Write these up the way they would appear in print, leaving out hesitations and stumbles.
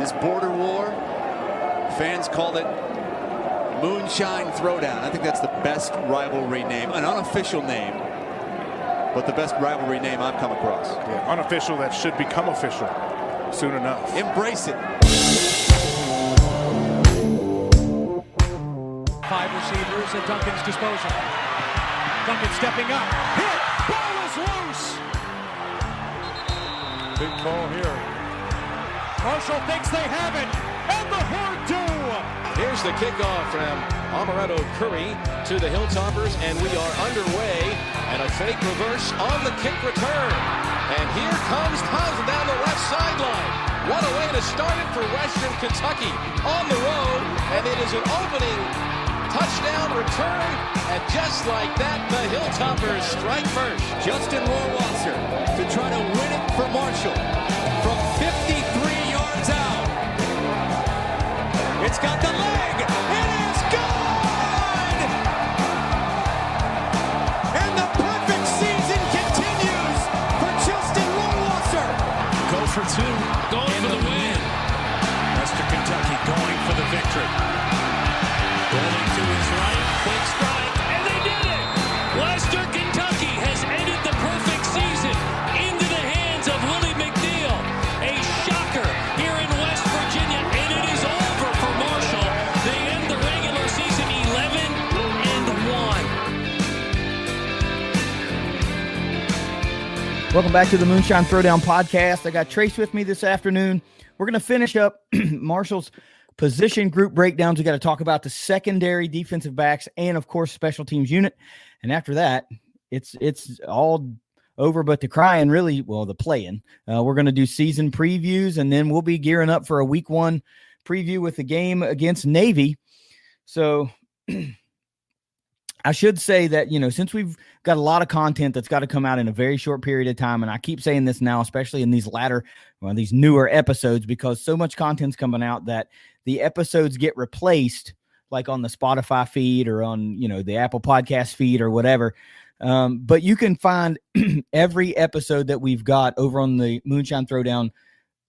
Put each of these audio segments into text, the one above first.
this border war. Fans called it Moonshine Throwdown. I think that's the best rivalry name, an unofficial name, but the best rivalry name I've come across. Yeah, unofficial that should become official soon enough. Embrace it. 5 receivers at Duncan's disposal. Duncan stepping up. Hit! Ball is loose! Big call here. Marshall thinks they have it, and the Horde do! Here's the kickoff from Amaretto Curry to the Hilltoppers, and we are underway, and a fake reverse on the kick return. And here comes Townsend down the left sideline. What a way to start it for Western Kentucky on the road, and it is an opening touchdown return, and just like that, the Hilltoppers strike first. Justin Rohrwasser to try to win it for Marshall from 53 yards out. It's got the leg. It is good! And the perfect season continues for Justin Rohrwasser. Goes for 2. Going for the win. Western Kentucky going for the victory. Rolling to his right, quick strike, and they did it! Western Kentucky has ended the perfect season into the hands of Willie McNeil. A shocker here in West Virginia, and it is over for Marshall. They end the regular season 11-1. Welcome back to the Moonshine Throwdown podcast. I got Trace with me this afternoon. We're going to finish up Marshall's position group breakdowns. We got to talk about the secondary, defensive backs, and of course special teams unit. And after that, it's all over but the crying, really. Well, the playing. We're going to do season previews, and then we'll be gearing up for a week 1 preview with the game against Navy. So I should say that, since we've got a lot of content that's got to come out in a very short period of time, and I keep saying this now, especially in these these newer episodes, because so much content's coming out that the episodes get replaced, like on the Spotify feed or on, the Apple Podcast feed or whatever. But you can find every episode that we've got over on the Moonshine Throwdown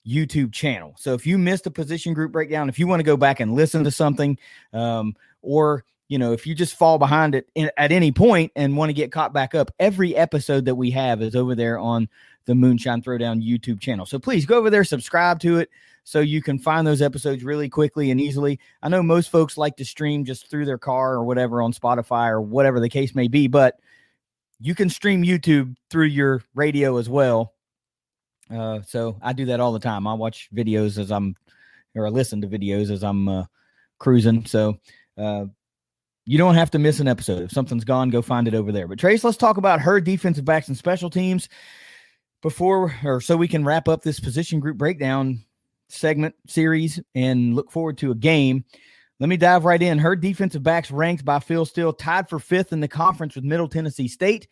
YouTube channel. So if you missed a position group breakdown, if you want to go back and listen to something, or if you just fall behind it at any point and want to get caught back up, every episode that we have is over there on the Moonshine Throwdown YouTube channel. So please go over there, subscribe to it so you can find those episodes really quickly and easily. I know most folks like to stream just through their car or whatever on Spotify or whatever the case may be, but you can stream YouTube through your radio as well. So I do that all the time. I watch videos I listen to videos as I'm cruising. So, you don't have to miss an episode. If something's gone, go find it over there. But Trace, let's talk about her defensive backs and special teams so we can wrap up this position group breakdown segment series and look forward to a game. Let me dive right in. Her defensive backs ranked by Phil Steele, tied for 5th in the conference with Middle Tennessee State.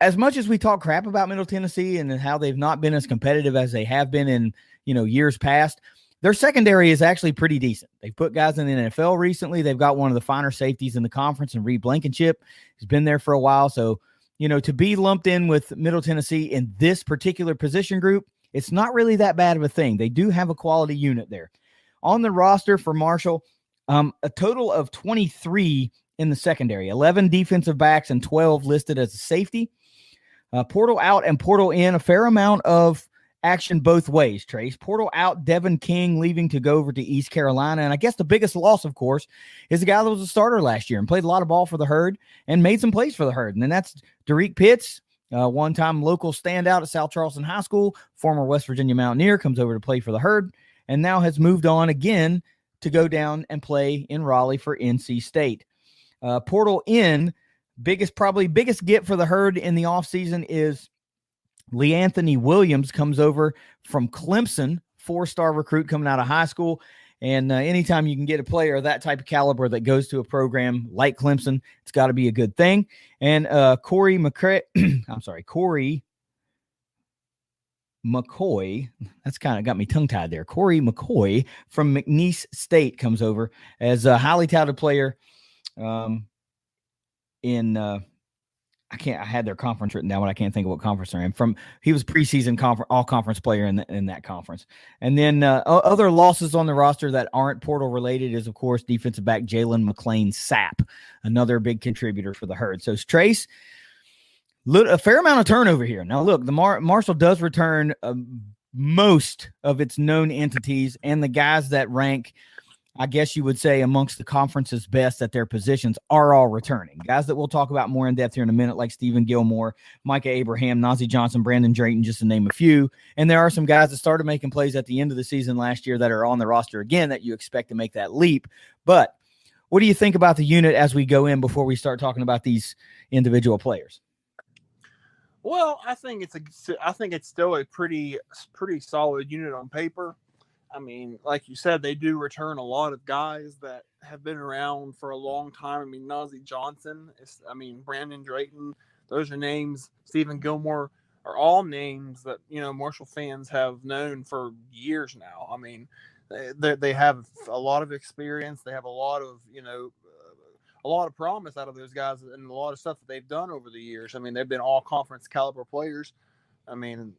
As much as we talk crap about Middle Tennessee and how they've not been as competitive as they have been in, years past, their secondary is actually pretty decent. They've put guys in the NFL recently. They've got one of the finer safeties in the conference, and Reed Blankenship has been there for a while. So, to be lumped in with Middle Tennessee in this particular position group, it's not really that bad of a thing. They do have a quality unit there. On the roster for Marshall, a total of 23 in the secondary, 11 defensive backs and 12 listed as a safety. Portal out and portal in, a fair amount of action both ways, Trace. Portal out, Devin King leaving to go over to East Carolina. And I guess the biggest loss, of course, is the guy that was a starter last year and played a lot of ball for the Herd and made some plays for the Herd. And then that's Derek Pitts, one-time local standout at South Charleston High School, former West Virginia Mountaineer, comes over to play for the Herd, and now has moved on again to go down and play in Raleigh for NC State. Portal in, biggest get for the Herd in the offseason is Lee Anthony Williams, comes over from Clemson, 4-star recruit coming out of high school. And anytime you can get a player of that type of caliber that goes to a program like Clemson, it's got to be a good thing. And Corey McCoy, that's kind of got me tongue-tied there. Corey McCoy from McNeese State comes over as a highly touted player in I had their conference written down, but I can't think of what conference they're in. He was preseason all conference player in that conference. And then other losses on the roster that aren't portal related is, of course, defensive back Jaylen Mclean Sapp, another big contributor for the Herd. So Trace, a fair amount of turnover here. Now look, the Marshall does return most of its known entities, and the guys that rank, I guess you would say, amongst the conference's best at their positions are all returning. Guys that we'll talk about more in depth here in a minute, like Stephen Gilmore, Micah Abraham, Nazeeh Johnson, Brandon Drayton, just to name a few. And there are some guys that started making plays at the end of the season last year that are on the roster again that you expect to make that leap. But what do you think about the unit as we go in before we start talking about these individual players? Well, I think it's still a pretty solid unit on paper. I mean, like you said, they do return a lot of guys that have been around for a long time. I mean, Nazeeh Johnson, Brandon Drayton, those are names. Stephen Gilmore are all names that, Marshall fans have known for years now. I mean, they have a lot of experience. They have a lot of promise out of those guys and a lot of stuff that they've done over the years. I mean, they've been all conference caliber players. I mean,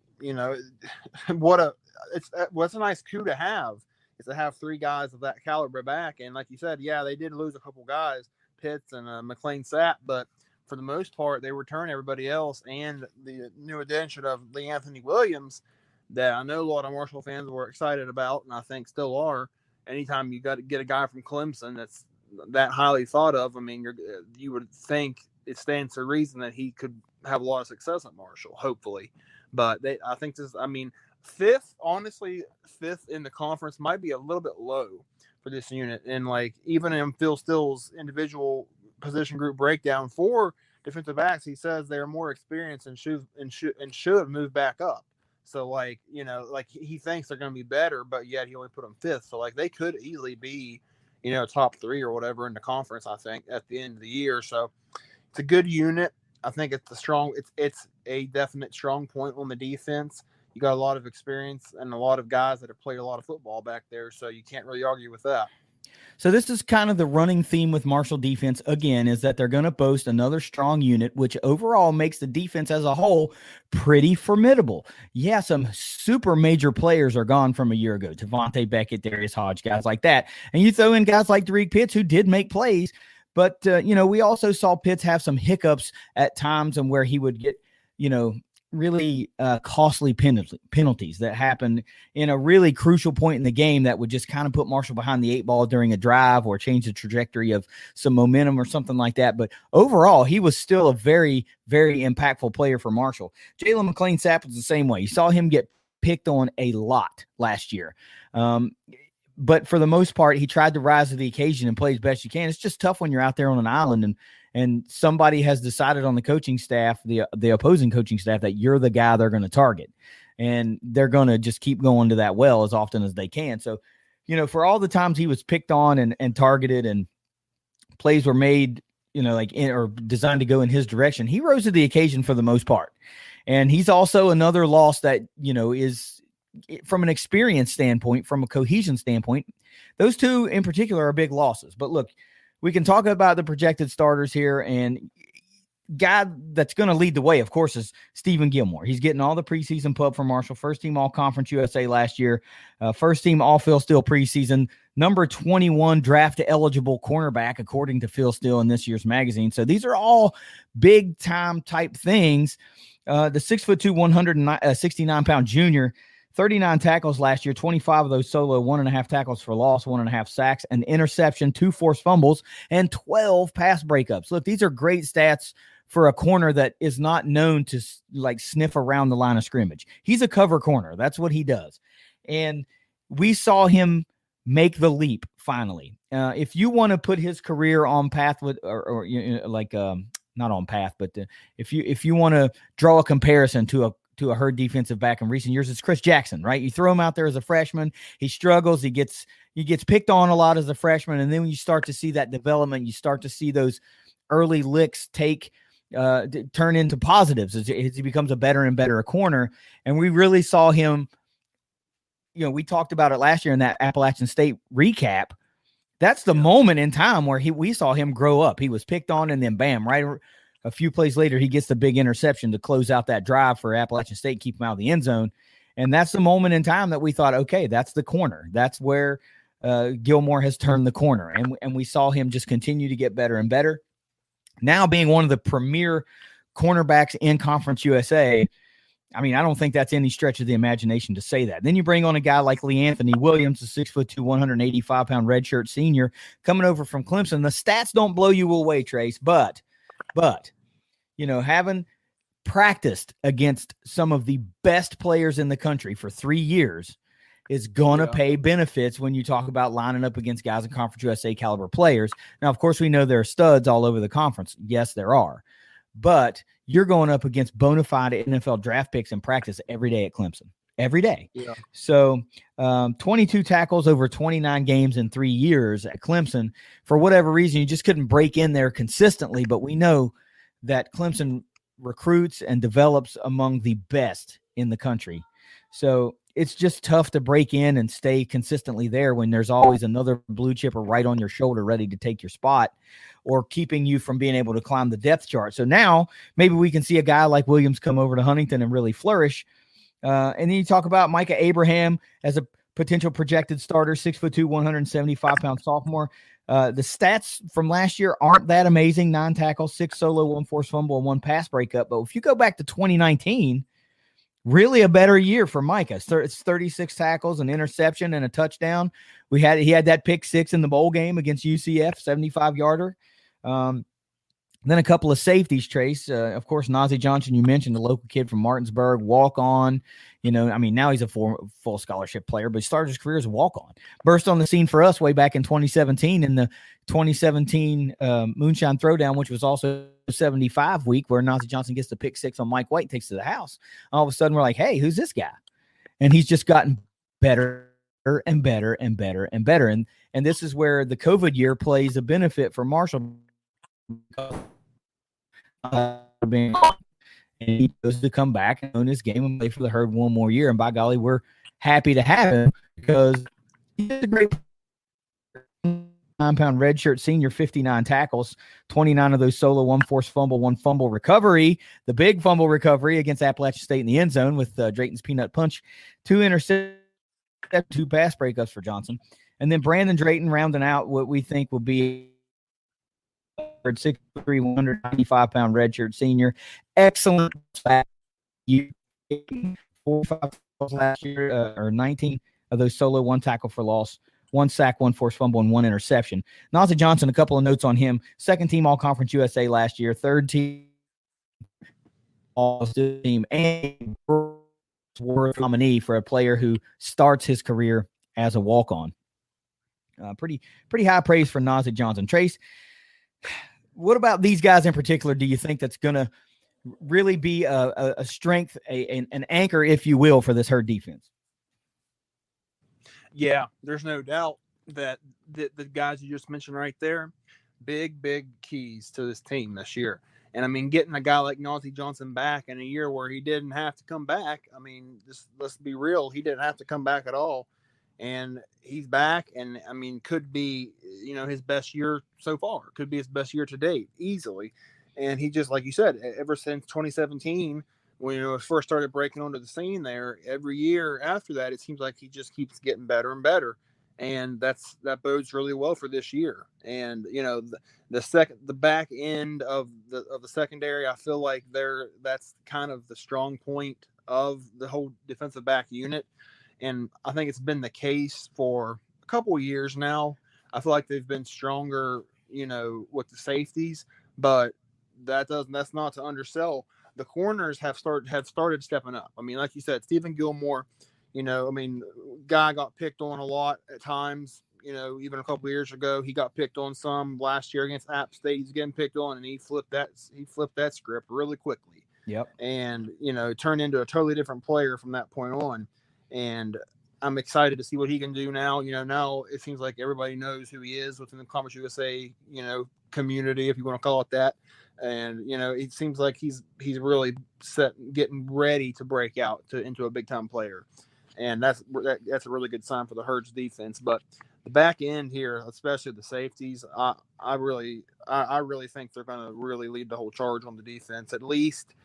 what's a nice coup to have is to have three guys of that caliber back. And like you said, yeah, they did lose a couple guys, Pitts and Mclean Sapp, but for the most part, they return everybody else. And the new addition of Lee Anthony Williams that I know a lot of Marshall fans were excited about, and I think still are. Anytime you got to get a guy from Clemson that's that highly thought of, I mean, you would think it stands to reason that he could have a lot of success at Marshall, hopefully. But I think fifth in the conference might be a little bit low for this unit. And even in Phil Still's individual position group breakdown for defensive backs, he says they're more experienced and should move back up. So he thinks they're going to be better, but yet he only put them fifth. So they could easily be, top three or whatever in the conference, I think, at the end of the year. So it's a good unit. I think it's a definite strong point on the defense. You got a lot of experience and a lot of guys that have played a lot of football back there, so you can't really argue with that. So this is kind of the running theme with Marshall defense, again, is that they're going to boast another strong unit, which overall makes the defense as a whole pretty formidable. Yeah, some super major players are gone from a year ago. Devontae Beckett, Darius Hodge, guys like that. And you throw in guys like Derek Pitts, who did make plays, but, we also saw Pitts have some hiccups at times and where he would get, really costly penalties that happened in a really crucial point in the game that would just kind of put Marshall behind the eight ball during a drive or change the trajectory of some momentum or something like that. But overall, he was still a very, very impactful player for Marshall. Jaylen Mclean Sapp was the same way. You saw him get picked on a lot last year. But for the most part, he tried to rise to the occasion and play as best you can. It's just tough when you're out there on an island and somebody has decided on the coaching staff, the opposing coaching staff, that you're the guy they're going to target. And they're going to just keep going to that well as often as they can. So, for all the times he was picked on and targeted and plays were made, or designed to go in his direction, he rose to the occasion for the most part. And he's also another loss that, is from an experience standpoint, from a cohesion standpoint, those two in particular are big losses. But look, we can talk about the projected starters here, and guy that's going to lead the way, of course, is Stephen Gilmore. He's getting all the preseason pub for Marshall, first team All-Conference USA last year, first team All-Phil Steele preseason, number 21 draft eligible cornerback, according to Phil Steele in this year's magazine. So these are all big time type things. The 6'2", 169-pound junior, 39 tackles last year, 25 of those solo, 1.5 tackles for loss, 1.5 sacks, an interception, 2 forced fumbles, and 12 pass breakups. Look, these are great stats for a corner that is not known to sniff around the line of scrimmage. He's a cover corner. That's what he does. And we saw him make the leap finally. If you want to put his career on path with, not on path, but if you want to draw a comparison to a Herd defensive back in recent years, it's Chris Jackson, right? You throw him out there as a freshman, he struggles, he gets picked on a lot as a freshman, and then when you start to see that development, you start to see those early licks turn into positives as he becomes a better and better corner. And we really saw him, we talked about it last year in that Appalachian State recap. That's the moment in time where we saw him grow up. He was picked on, and then bam, a few plays later, he gets the big interception to close out that drive for Appalachian State, keep him out of the end zone. And that's the moment in time that we thought, okay, that's the corner. That's where Gilmore has turned the corner. And we saw him just continue to get better and better. Now being one of the premier cornerbacks in Conference USA, I mean, I don't think that's any stretch of the imagination to say that. Then you bring on a guy like Lee Anthony Williams, a 6'2", 185-pound redshirt senior coming over from Clemson. The stats don't blow you away, Trace, but, you know, having practiced against some of the best players in the country for 3 years is going to pay benefits when you talk about lining up against guys in Conference USA caliber players. Now, of course, we know there are studs all over the conference. Yes, there are. But you're going up against bona fide NFL draft picks in practice every day at Clemson. Every day. Yeah. So 22 tackles over 29 games in 3 years at Clemson. For whatever reason, you just couldn't break in there consistently. But we know that Clemson recruits and develops among the best in the country. So it's just tough to break in and stay consistently there when there's always another blue chipper right on your shoulder ready to take your spot or keeping you from being able to climb the depth chart. So now maybe we can see a guy like Williams come over to Huntington and really flourish. And then you talk about Micah Abraham as a potential projected starter, 6'2", 175-pound sophomore. The stats from last year aren't that amazing. 9 tackles, 6 solo, 1 forced fumble, and 1 pass breakup. But if you go back to 2019, really a better year for Micah. It's 36 tackles, an interception, and a touchdown. He had that pick 6 in the bowl game against UCF, 75-yarder. Then a couple of safeties, Trace. Of course, Nazi Johnson, you mentioned, the local kid from Martinsburg, walk-on. You know, I mean, now he's a full scholarship player, but he started his career as a walk-on. Burst on the scene for us way back in 2017 in the 2017 Moonshine Throwdown, which was also 75 week, where Nazi Johnson gets the pick 6 on Mike White and takes to the house. All of a sudden, we're like, hey, who's this guy? And he's just gotten better and better and better and better. And this is where the COVID year plays a benefit for Marshall. And he goes to come back and own his game and play for the Herd one more year. And by golly, we're happy to have him because he's a great 9-pound redshirt senior, 59 tackles, 29 of those solo, 1 forced fumble, 1 fumble recovery, the big fumble recovery against Appalachian State in the end zone with Drayton's peanut punch, 2 interceptions, 2 pass breakups for Johnson. And then Brandon Drayton rounding out what we think will be 6'3", 195-pound redshirt senior. Excellent. 4 5 last year, or 19 of those solo, 1 tackle for loss, 1 sack, 1 forced fumble, and 1 interception. Nazi Johnson, a couple of notes on him. 2nd team All-Conference USA last year, 3rd team All-Team, and nominee for a player who starts his career as a walk-on. Pretty high praise for Nazi Johnson. Trace, what about these guys in particular do you think that's going to really be a strength, an anchor, if you will, for this Herd defense? Yeah, there's no doubt that the guys you just mentioned right there, big keys to this team this year. And, I mean, getting a guy like Nazi Johnson back in a year where he didn't have to come back, I mean, just let's be real, he didn't have to come back at all. And he's back, and, I mean, could be, you know, his best year so far. Could be his best year to date, easily. And he just, like you said, ever since 2017, when he first started breaking onto the scene there, every year after that, it seems like he just keeps getting better and better. And that bodes really well for this year. And, you know, the back end of the secondary, I feel like that's kind of the strong point of the whole defensive back unit. And I think it's been the case for a couple of years now. I feel like they've been stronger, you know, with the safeties, but that's not to undersell. The corners have started stepping up. I mean, like you said, Stephen Gilmore, you know, I mean, guy got picked on a lot at times, you know, even a couple of years ago, he got picked on some. Last year against App State, he's getting picked on, and he flipped that script really quickly. Yep. And, you know, turned into a totally different player from that point on. And I'm excited to see what he can do now. You know, now it seems like everybody knows who he is within the Conference USA, you know, community, if you want to call it that. And, you know, it seems like he's really getting ready to break out into a big time player. And that's a really good sign for the Herd's defense. But the back end here, especially the safeties, I really think they're going to really lead the whole charge on the defense, at least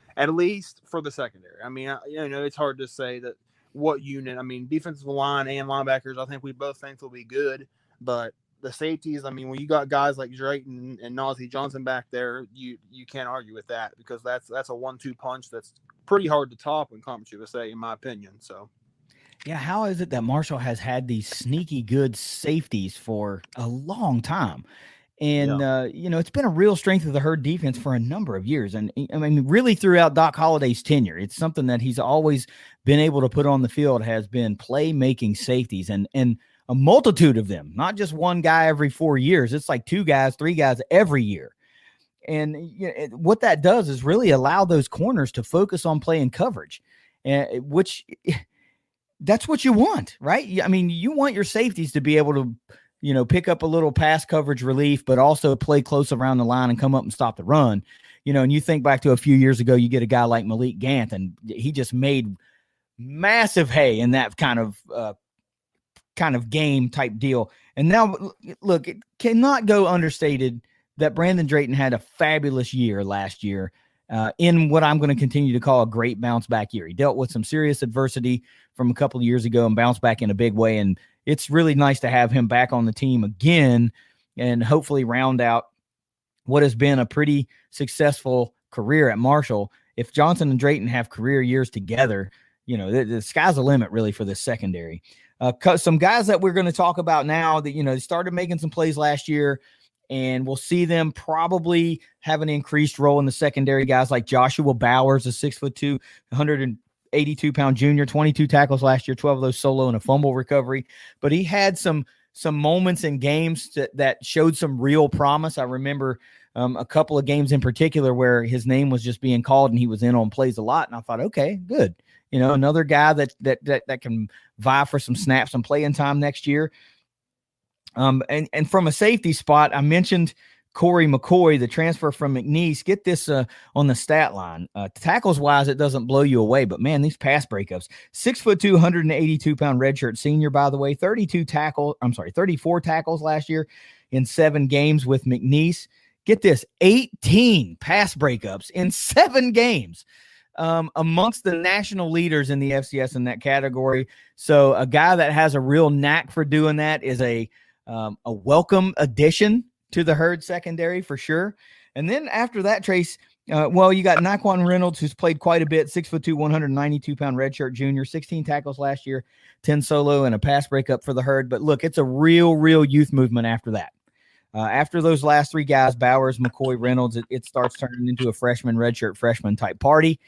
for the secondary. I mean, it's hard to say that what unit. I mean, defensive line and linebackers, I think we both think will be good, but the safeties, I mean, when you got guys like Drayton and Nazeeh Johnson back there, you can't argue with that, because that's a 1-2 punch that's pretty hard to top in Conference USA, in my opinion. So. Yeah, how is it that Marshall has had these sneaky good safeties for a long time? And, it's been a real strength of the Herd defense for a number of years. And, I mean, really throughout Doc Holliday's tenure, it's something that he's always been able to put on the field, has been play-making safeties, and a multitude of them, not just one guy every 4 years. It's like 2 guys, 3 guys every year. And what that does is really allow those corners to focus on playing coverage, which – that's what you want, right? I mean, you want your safeties to be able to, pick up a little pass coverage relief, but also play close around the line and come up and stop the run. And you think back to a few years ago, you get a guy like Malik Gant, and he just made massive hay in that kind of game type deal. And now, look, it cannot go understated that Brandon Drayton had a fabulous year last year. In what I'm going to continue to call a great bounce back year. He dealt with some serious adversity from a couple of years ago and bounced back in a big way. And it's really nice to have him back on the team again and hopefully round out what has been a pretty successful career at Marshall. If Johnson and Drayton have career years together, the sky's the limit really for this secondary. Some guys that we're going to talk about now that, started making some plays last year, and we'll see them probably have an increased role in the secondary. Guys like Joshua Bowers, a 6'2", 182-pound junior, 22 tackles last year, 12 of those solo and a fumble recovery. But he had some moments in games that showed some real promise. I remember a couple of games in particular where his name was just being called and he was in on plays a lot. And I thought, okay, good. Another guy that can vie for some snaps and playing time next year. And from a safety spot, I mentioned Corey McCoy, the transfer from McNeese. Get this on the stat line. Tackles wise, it doesn't blow you away, but man, these pass breakups. 6'2", 182-pound redshirt senior, by the way. 34 tackles last year in 7 games with McNeese. Get this, 18 pass breakups in 7 games. Amongst the national leaders in the FCS in that category. So a guy that has a real knack for doing that is a welcome addition to the Herd secondary for sure. And then after that, Trace, you got Naquan Reynolds, who's played quite a bit, 6'2", 192-pound redshirt junior, 16 tackles last year, 10 solo and a pass breakup for the Herd. But look, it's a real youth movement after that. After those last 3 guys, Bowers, McCoy, Reynolds, it starts turning into a redshirt freshman type party.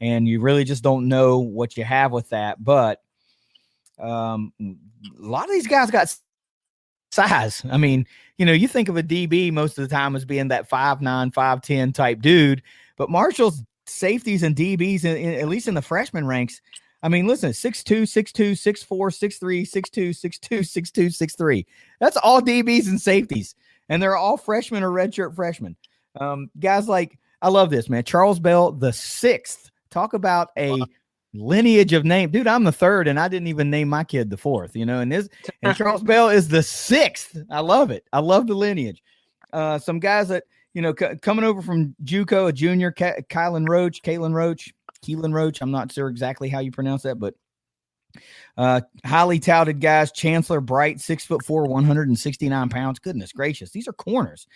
And you really just don't know what you have with that. But a lot of these guys got size. I mean, you think of a DB most of the time as being that 5'9", 5'10" type dude, but Marshall's safeties and DBs, at least in the freshman ranks, I mean, listen, 6'2", 6'2", 6'4", 6'3", 6'2", 6'2", 6'2", 6'3". That's all DBs and safeties, and they're all freshmen or redshirt freshmen. Guys like, I love this, man, Charles Bell, the 6th. Talk about a lineage of name. Dude, I'm the 3rd, and I didn't even name my kid the 4th, and Charles Bell is the 6th. I love it. I love the lineage. Some guys that, coming over from JUCO, a junior, Keelan Roach. I'm not sure exactly how you pronounce that, but highly touted guys. Chancellor Bright, 6'4", 169 pounds. Goodness gracious. These are corners.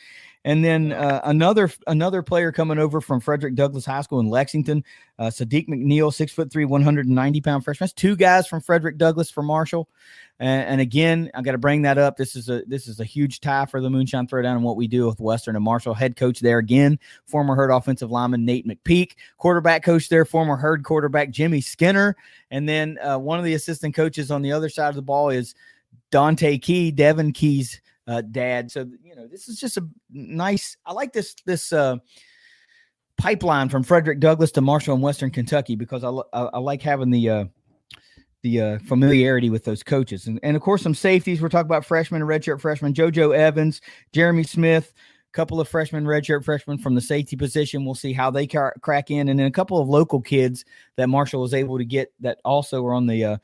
And then another player coming over from Frederick Douglass High School in Lexington, Sadiq McNeil, 6'3", 190-pound freshman. That's 2 guys from Frederick Douglass for Marshall. And again, I got to bring that up. This is a huge tie for the Moonshine Throwdown and what we do with Western and Marshall. Head coach there again, former Herd offensive lineman Nate McPeak. Quarterback coach there, former Herd quarterback Jimmy Skinner. And then one of the assistant coaches on the other side of the ball is Dante Key, Devin Key's dad. So, this is just a nice, I like this pipeline from Frederick Douglass to Marshall and Western Kentucky, because I like having the familiarity with those coaches. And of course, some safeties. We're talking about freshmen and redshirt freshmen, JoJo Evans, Jeremy Smith, a couple of redshirt freshmen from the safety position. We'll see how they crack in. And then a couple of local kids that Marshall was able to get that also were on the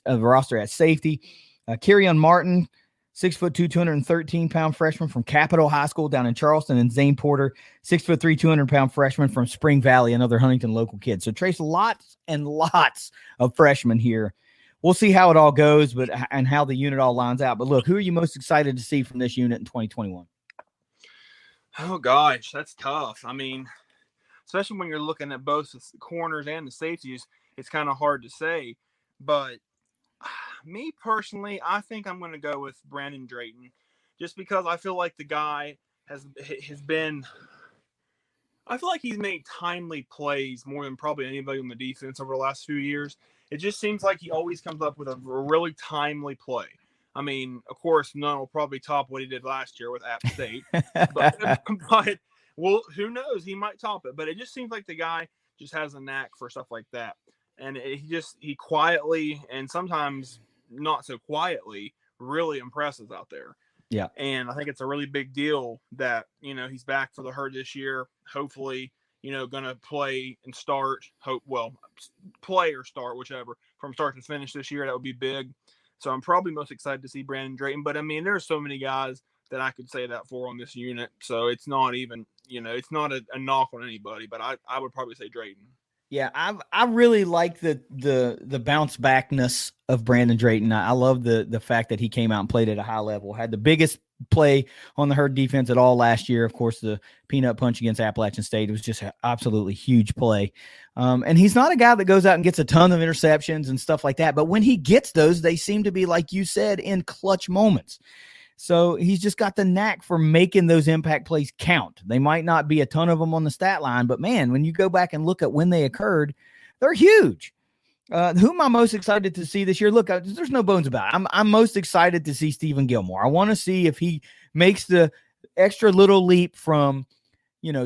roster at safety. Kerryon Martin, 6'2", 213-pound freshman from Capitol High School down in Charleston, and Zane Porter, 6'3", 200-pound freshman from Spring Valley, another Huntington local kid. So Trace, lots and lots of freshmen here. We'll see how it all goes, and how the unit all lines out. But look, who are you most excited to see from this unit in 2021? Oh gosh, that's tough. I mean, especially when you're looking at both the corners and the safeties, it's kind of hard to say. But me personally, I think I'm going to go with Brandon Drayton, just because I feel like the guy has been. I feel like he's made timely plays more than probably anybody on the defense over the last few years. It just seems like he always comes up with a really timely play. I mean, of course, none will probably top what he did last year with App State. but well, who knows? He might top it. But it just seems like the guy just has a knack for stuff like that. And he quietly, and sometimes not so quietly, really impresses out there. Yeah. And I think it's a really big deal that, he's back for the herd this year. Hopefully, going to play and start. Play or start, whichever, from start to finish this year. That would be big. So I'm probably most excited to see Brandon Drayton. But, I mean, there's so many guys that I could say that for on this unit. So it's not even, it's not a knock on anybody. But I would probably say Drayton. Yeah, I really like the bounce backness of Brandon Drayton. I love the fact that he came out and played at a high level. Had the biggest play on the herd defense at all last year. Of course, the peanut punch against Appalachian State. It was just an absolutely huge play. And he's not a guy that goes out and gets a ton of interceptions and stuff like that. But when he gets those, they seem to be, like you said, in clutch moments. So he's just got the knack for making those impact plays count. They might not be a ton of them on the stat line, but man, when you go back and look at when they occurred, they're huge. Who am I most excited to see this year? Look, there's no bones about it. I'm most excited to see Stephen Gilmore. I want to see if he makes the extra little leap from,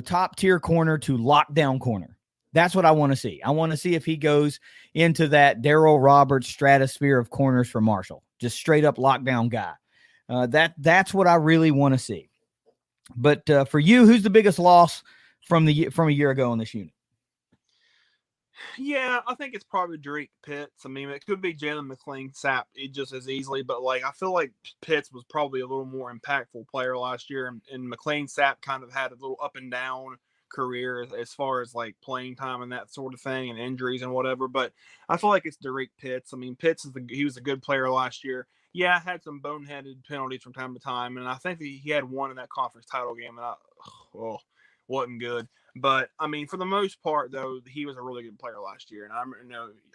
top tier corner to lockdown corner. That's what I want to see. I want to see if he goes into that Darryl Roberts stratosphere of corners for Marshall, just straight up lockdown guy. That's what I really want to see. But for you, who's the biggest loss from a year ago in this unit? Yeah, I think it's probably Drake Pitts. I mean, it could be Jaylen McClean, Sapp, just as easily. But I feel like Pitts was probably a little more impactful player last year, and McClean, Sapp kind of had a little up and down career as far as playing time and that sort of thing, and injuries and whatever. But I feel like it's Drake Pitts. I mean, Pitts he was a good player last year. Yeah, had some boneheaded penalties from time to time, and I think that he had one in that conference title game, and wasn't good. But I mean, for the most part, though, he was a really good player last year, and I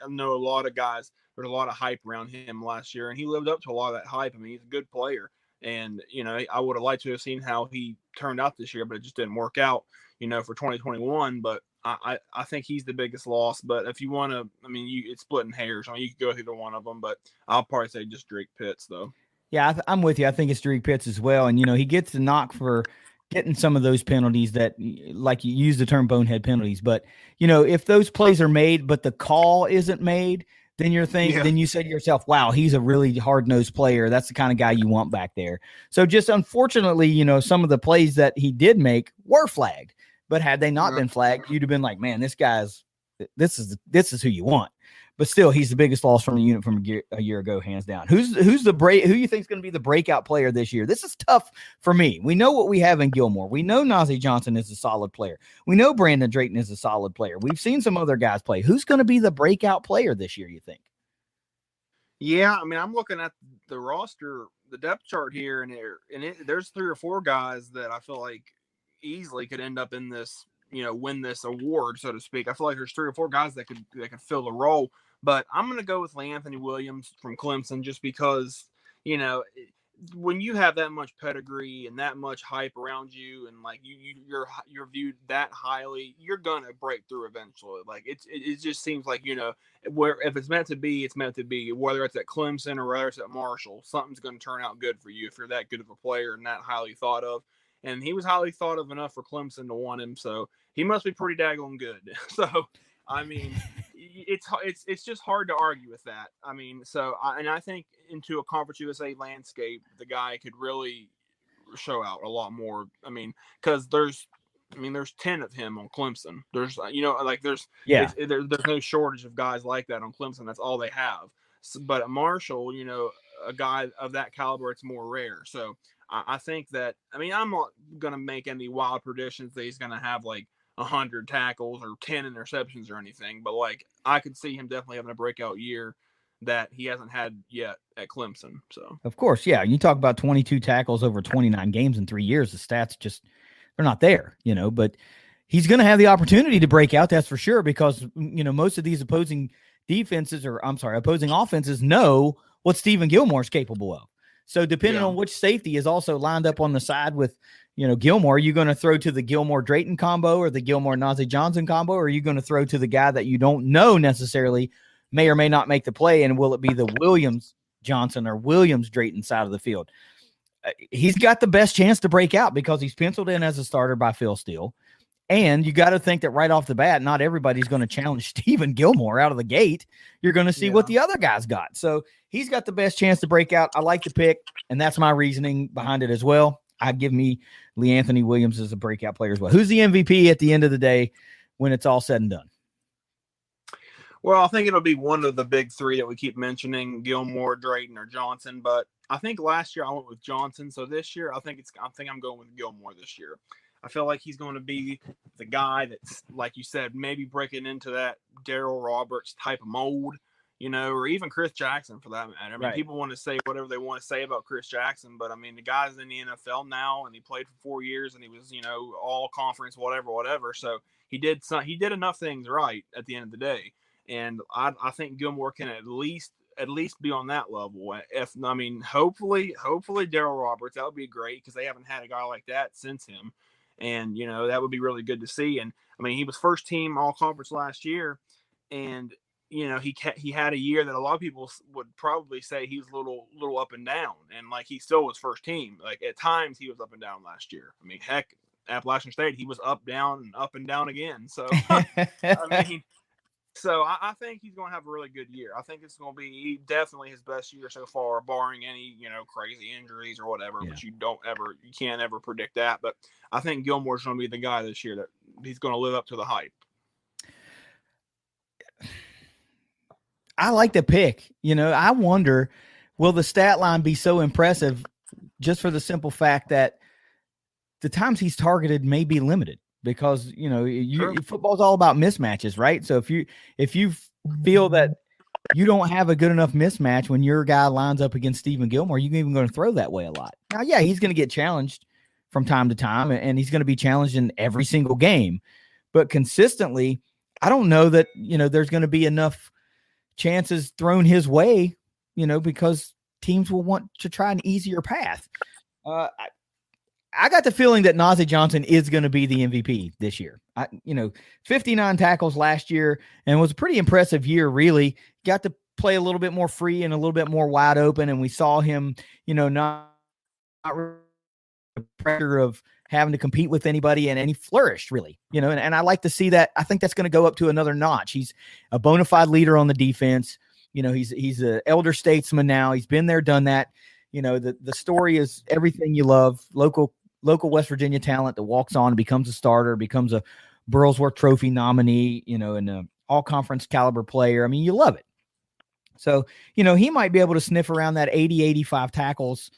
know a lot of guys. There's a lot of hype around him last year, and he lived up to a lot of that hype. I mean, he's a good player, and I would have liked to have seen how he turned out this year, but it just didn't work out, for 2021. But I think he's the biggest loss. But if you want to, I mean, it's splitting hairs. I mean, you could go with either one of them, but I'll probably say just Drake Pitts, though. Yeah, I'm with you. I think it's Drake Pitts as well. And, he gets the knock for getting some of those penalties that, like you use the term bonehead penalties. But, if those plays are made, but the call isn't made, then then you say to yourself, wow, he's a really hard-nosed player. That's the kind of guy you want back there. So just unfortunately, some of the plays that he did make were flagged. But had they not been flagged, you'd have been like, man, this is who you want. But still, he's the biggest loss from the unit from a year ago, hands down. Who you think is going to be the breakout player this year? This is tough for me. We know what we have in Gilmore. We know Najee Johnson is a solid player. We know Brandon Drayton is a solid player. We've seen some other guys play. Who's going to be the breakout player this year, you think? Yeah, I mean, I'm looking at the roster, the depth chart here, and there's 3 or 4 guys that I feel like easily could end up in this, win this award, so to speak. I feel like there's 3 or 4 guys that could fill the role, but I'm going to go with Anthony Williams from Clemson just because, when you have that much pedigree and that much hype around you, and you're viewed that highly, you're gonna break through eventually. It just seems like where if it's meant to be, it's meant to be. Whether it's at Clemson or whether it's at Marshall, something's gonna turn out good for you if you're that good of a player and that highly thought of. And he was highly thought of enough for Clemson to want him, so he must be pretty daggone good. So, I mean, it's just hard to argue with that. I mean, I think into a Conference USA landscape, the guy could really show out a lot more. I mean, because there's 10 of him on Clemson. There's there's no shortage of guys like that on Clemson. That's all they have. So, but at Marshall, a guy of that caliber, it's more rare. So I think that, I mean, I'm not going to make any wild predictions that he's going to have like 100 tackles or 10 interceptions or anything, but like I could see him definitely having a breakout year that he hasn't had yet at Clemson. So of course, yeah, you talk about 22 tackles over 29 games in 3 years. The stats just, they're not there, but he's going to have the opportunity to break out. That's for sure, because, most of these opposing offenses know what Stephen Gilmore is capable of. So depending on which safety is also lined up on the side with, Gilmore, are you going to throw to the Gilmore-Drayton combo or the Gilmore-Najee Johnson combo? Or are you going to throw to the guy that you don't know necessarily may or may not make the play? And will it be the Williams-Johnson or Williams-Drayton side of the field? He's got the best chance to break out because he's penciled in as a starter by Phil Steele. And you got to think that right off the bat, not everybody's going to challenge Stephen Gilmore out of the gate. You're going to see what the other guys got. So he's got the best chance to break out. I like the pick, and that's my reasoning behind it as well. I give me Lee Anthony Williams as a breakout player as well. Who's the MVP at the end of the day when it's all said and done? Well, I think it'll be one of the big three that we keep mentioning, Gilmore, Drayton, or Johnson. But I think last year I went with Johnson. So this year I think I'm going with Gilmore this year. I feel like he's going to be the guy that's, like you said, maybe breaking into that Darryl Roberts type of mold, or even Chris Jackson for that matter. I mean, people want to say whatever they want to say about Chris Jackson, but I mean, the guy's in the NFL now, and he played for 4 years, and he was, all conference, whatever. So he did enough things right at the end of the day, and I think Gilmore can at least be on that level. Hopefully Darryl Roberts, that would be great because they haven't had a guy like that since him. And, that would be really good to see. And I mean, he was first team all conference last year. And, he had a year that a lot of people would probably say he was a little up and down. And like, he still was first team. Like at times he was up and down last year. I mean, heck, Appalachian State, he was up, down, and up and down again. So, I think he's going to have a really good year. I think it's going to be definitely his best year so far, barring any, crazy injuries or whatever, but you can't ever predict that. But I think Gilmore's going to be the guy this year that he's going to live up to the hype. I like the pick. I wonder, will the stat line be so impressive just for the simple fact that the times he's targeted may be limited? Because, football's all about mismatches, right? So if you feel that you don't have a good enough mismatch when your guy lines up against Stephen Gilmore, you're even going to throw that way a lot. Now, yeah, he's going to get challenged from time to time, and he's going to be challenged in every single game. But consistently, I don't know that, there's going to be enough chances thrown his way, because teams will want to try an easier path. I got the feeling that Najee Johnson is going to be the MVP this year. 59 tackles last year, and it was a pretty impressive year, really. Got to play a little bit more free and a little bit more wide open, and we saw him, not really the pressure of having to compete with anybody, and he flourished, really. And I like to see that. I think that's going to go up to another notch. He's a bona fide leader on the defense. He's an elder statesman now. He's been there, done that. The story is everything you love. Local West Virginia talent that walks on and becomes a starter, becomes a Burlsworth Trophy nominee, and an all-conference caliber player. I mean, you love it. So, he might be able to sniff around that 80, 85 tackles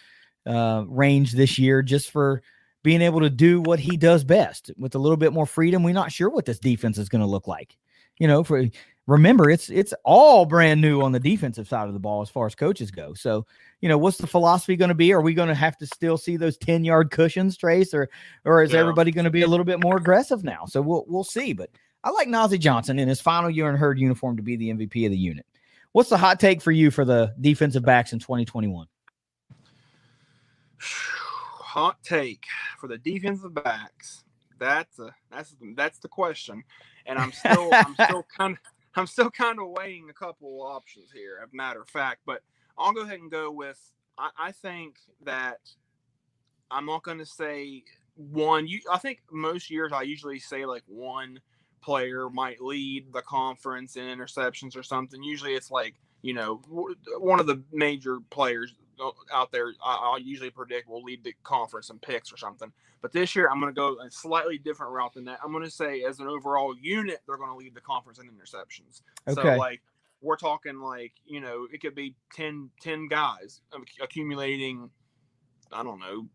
range this year just for being able to do what he does best with a little bit more freedom. We're not sure what this defense is going to look like. Remember, it's all brand new on the defensive side of the ball as far as coaches go. So, what's the philosophy going to be? Are we going to have to still see those 10-yard cushions, Trace, or is everybody going to be a little bit more aggressive now? So we'll see. But I like Najee Johnson in his final year in Herd uniform to be the MVP of the unit. What's the hot take for you for the defensive backs in 2021? Hot take for the defensive backs. That's the question, and I'm still kind of weighing a couple of options here, as a matter of fact. But I'll go ahead and go with. I think that I'm not going to say one. I think most years I usually say like one player might lead the conference in interceptions or something. Usually it's like, one of the major players out there I'll usually predict will lead the conference in picks or something. But this year I'm going to go a slightly different route than that. I'm going to say as an overall unit, they're going to lead the conference in interceptions. Okay. So like we're talking like, it could be 10 guys accumulating, I don't know,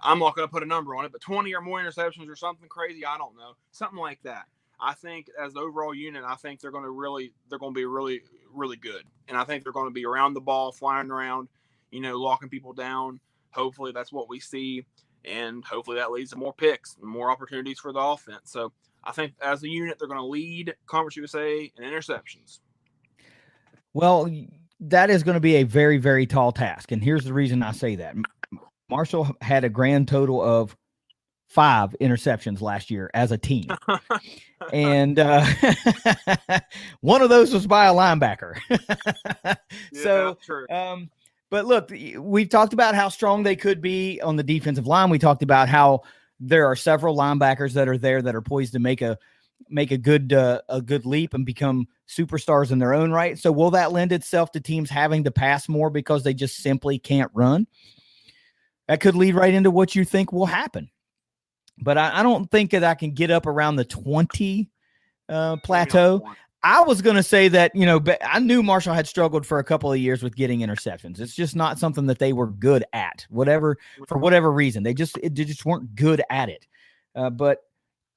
I'm not going to put a number on it, but 20 or more interceptions or something crazy. I don't know. Something like that. I think as the overall unit, I think they're going to be really, really good. And I think they're going to be around the ball, flying around, locking people down. Hopefully that's what we see. And hopefully that leads to more picks and more opportunities for the offense. So I think as a unit, they're going to lead Conference USA in interceptions. Well, that is going to be a very, very tall task. And here's the reason I say that. Marshall had a grand total of 5 interceptions last year as a team. And one of those was by a linebacker. So, true. But look, we've talked about how strong they could be on the defensive line. We talked about how there are several linebackers that are there that are poised to make a good leap and become superstars in their own right. So will that lend itself to teams having to pass more because they just simply can't run? That could lead right into what you think will happen. But I don't think that I can get up around the 20 plateau. I was going to say that, I knew Marshall had struggled for a couple of years with getting interceptions. It's just not something that they were good at, for whatever reason. They just weren't good at it. But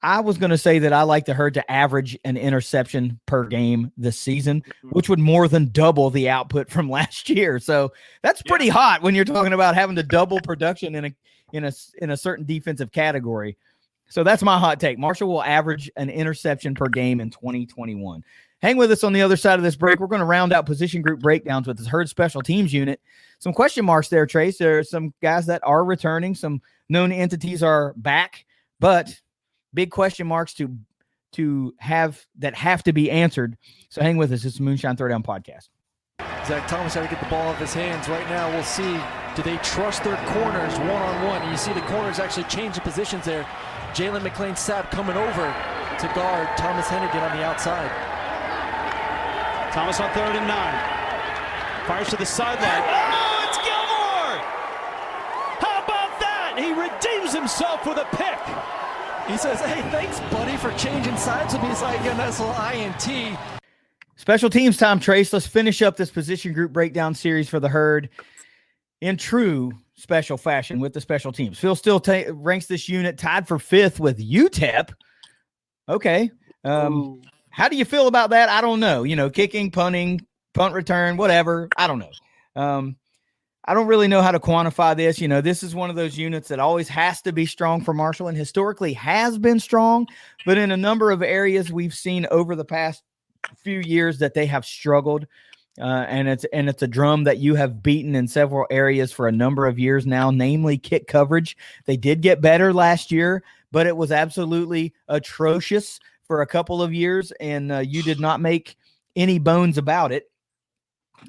I was going to say that I like the Herd to average an interception per game this season, which would more than double the output from last year. So that's pretty hot when you're talking about having to double production in a certain defensive category. So that's my hot take. Marshall will average an interception per game in 2021. Hang with us on the other side of this break. We're going to round out position group breakdowns with this Herd special teams unit. Some question marks there, Trace. There are some guys that are returning. Some known entities are back, but big question marks to have to be answered. So hang with us. It's the Moonshine Throwdown Podcast. Zach Thomas had to get the ball off his hands. Right now, we'll see, do they trust their corners one-on-one? And you see the corners actually change the positions there. Jaylen Mclean Sapp coming over to guard Thomas Hennigan on the outside. Thomas on 3rd and 9. Fires to the sideline. Oh, it's Gilmore! How about that? He redeems himself with a pick. He says, hey, thanks, buddy, for changing sides with me. It's like a nice little INT. Special teams time, Trace. Let's finish up this position group breakdown series for the Herd in true special fashion with the special teams. Phil still ranks this unit tied for 5th with UTEP. Okay. How do you feel about that? I don't know. Kicking, punting, punt return, whatever. I don't know. I don't really know how to quantify this. This is one of those units that always has to be strong for Marshall and historically has been strong, but in a number of areas we've seen over the past few years that they have struggled. And it's a drum that you have beaten in several areas for a number of years now, namely kick coverage. They did get better last year, but it was absolutely atrocious for a couple of years, and you did not make any bones about it.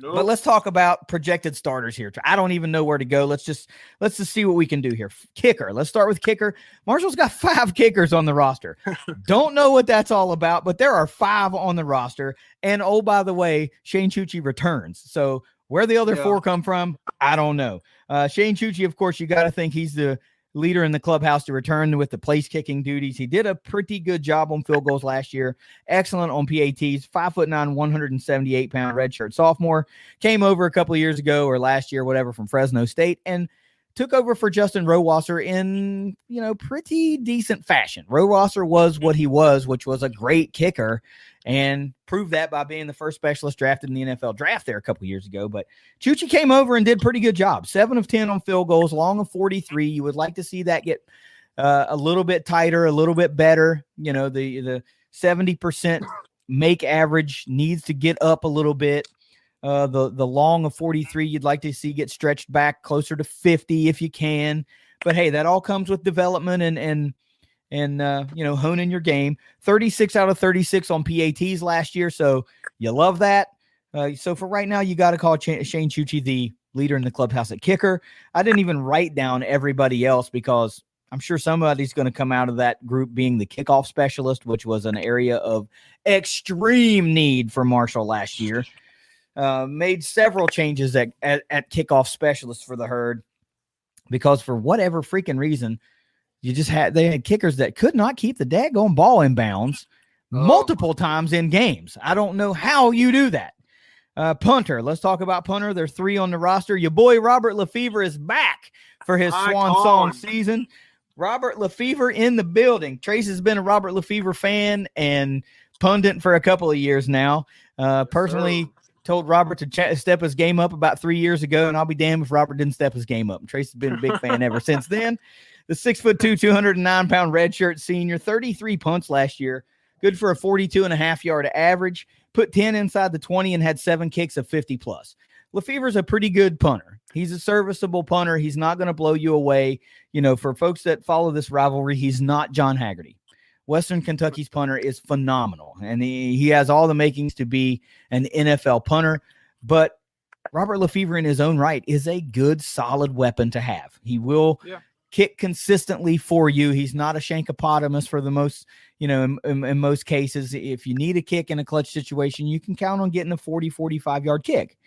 Nope. But let's talk about projected starters here. I don't even know where to go. Let's just see what we can do here. Kicker. Let's start with kicker. Marshall's got 5 kickers on the roster. Don't know what that's all about, but there are 5 on the roster. And oh, by the way, Shane Chucci returns. So where the other 4 come from, I don't know. Shane Chucci, of course, you got to think he's the leader in the clubhouse to return with the place kicking duties. He did a pretty good job on field goals last year. Excellent on PATs. 5'9", 178-pound redshirt sophomore. Came over a couple of years ago or last year, whatever, from Fresno State and took over for Justin Rowasser in, pretty decent fashion. Rowasser was what he was, which was a great kicker, and proved that by being the first specialist drafted in the NFL draft there a couple years ago. But Chucci came over and did a pretty good job. 7 of 10 on field goals, long of 43. You would like to see that get a little bit tighter, a little bit better. The 70% make average needs to get up a little bit. The long of 43 you'd like to see get stretched back closer to 50 if you can. But hey, that all comes with development and honing your game. 36 out of 36 on PATs last year, so you love that. So for right now, you got to call Shane Chucci the leader in the clubhouse at kicker. I didn't even write down everybody else because I'm sure somebody's going to come out of that group being the kickoff specialist, which was an area of extreme need for Marshall last year. Made several changes at kickoff specialists for the Herd because for whatever freaking reason, they had kickers that could not keep the daggone ball in bounds multiple times in games. I don't know how you do that. Punter. Let's talk about punter. There are 3 on the roster. Your boy Robert Lefevre is back for his swan song season. Robert Lefevre in the building. Trace has been a Robert Lefevre fan and pundit for a couple of years now. Personally told Robert to step his game up about 3 years ago, and I'll be damned if Robert didn't step his game up. And Trace has been a big fan ever since then. The 6'2", 209-pound redshirt senior, 33 punts last year, good for a 42.5-yard average, put 10 inside the 20 and had 7 kicks of 50+. Lefevre's a pretty good punter. He's a serviceable punter. He's not going to blow you away. You know, for folks that follow this rivalry, he's not John Haggerty. Western Kentucky's punter is phenomenal, and he has all the makings to be an NFL punter. But Robert Lefevre in his own right is a good, solid weapon to have. He will kick consistently for you. He's not a shankopotamus for the most, you know, in most cases. If you need a kick in a clutch situation, you can count on getting a 40, 45-yard kick.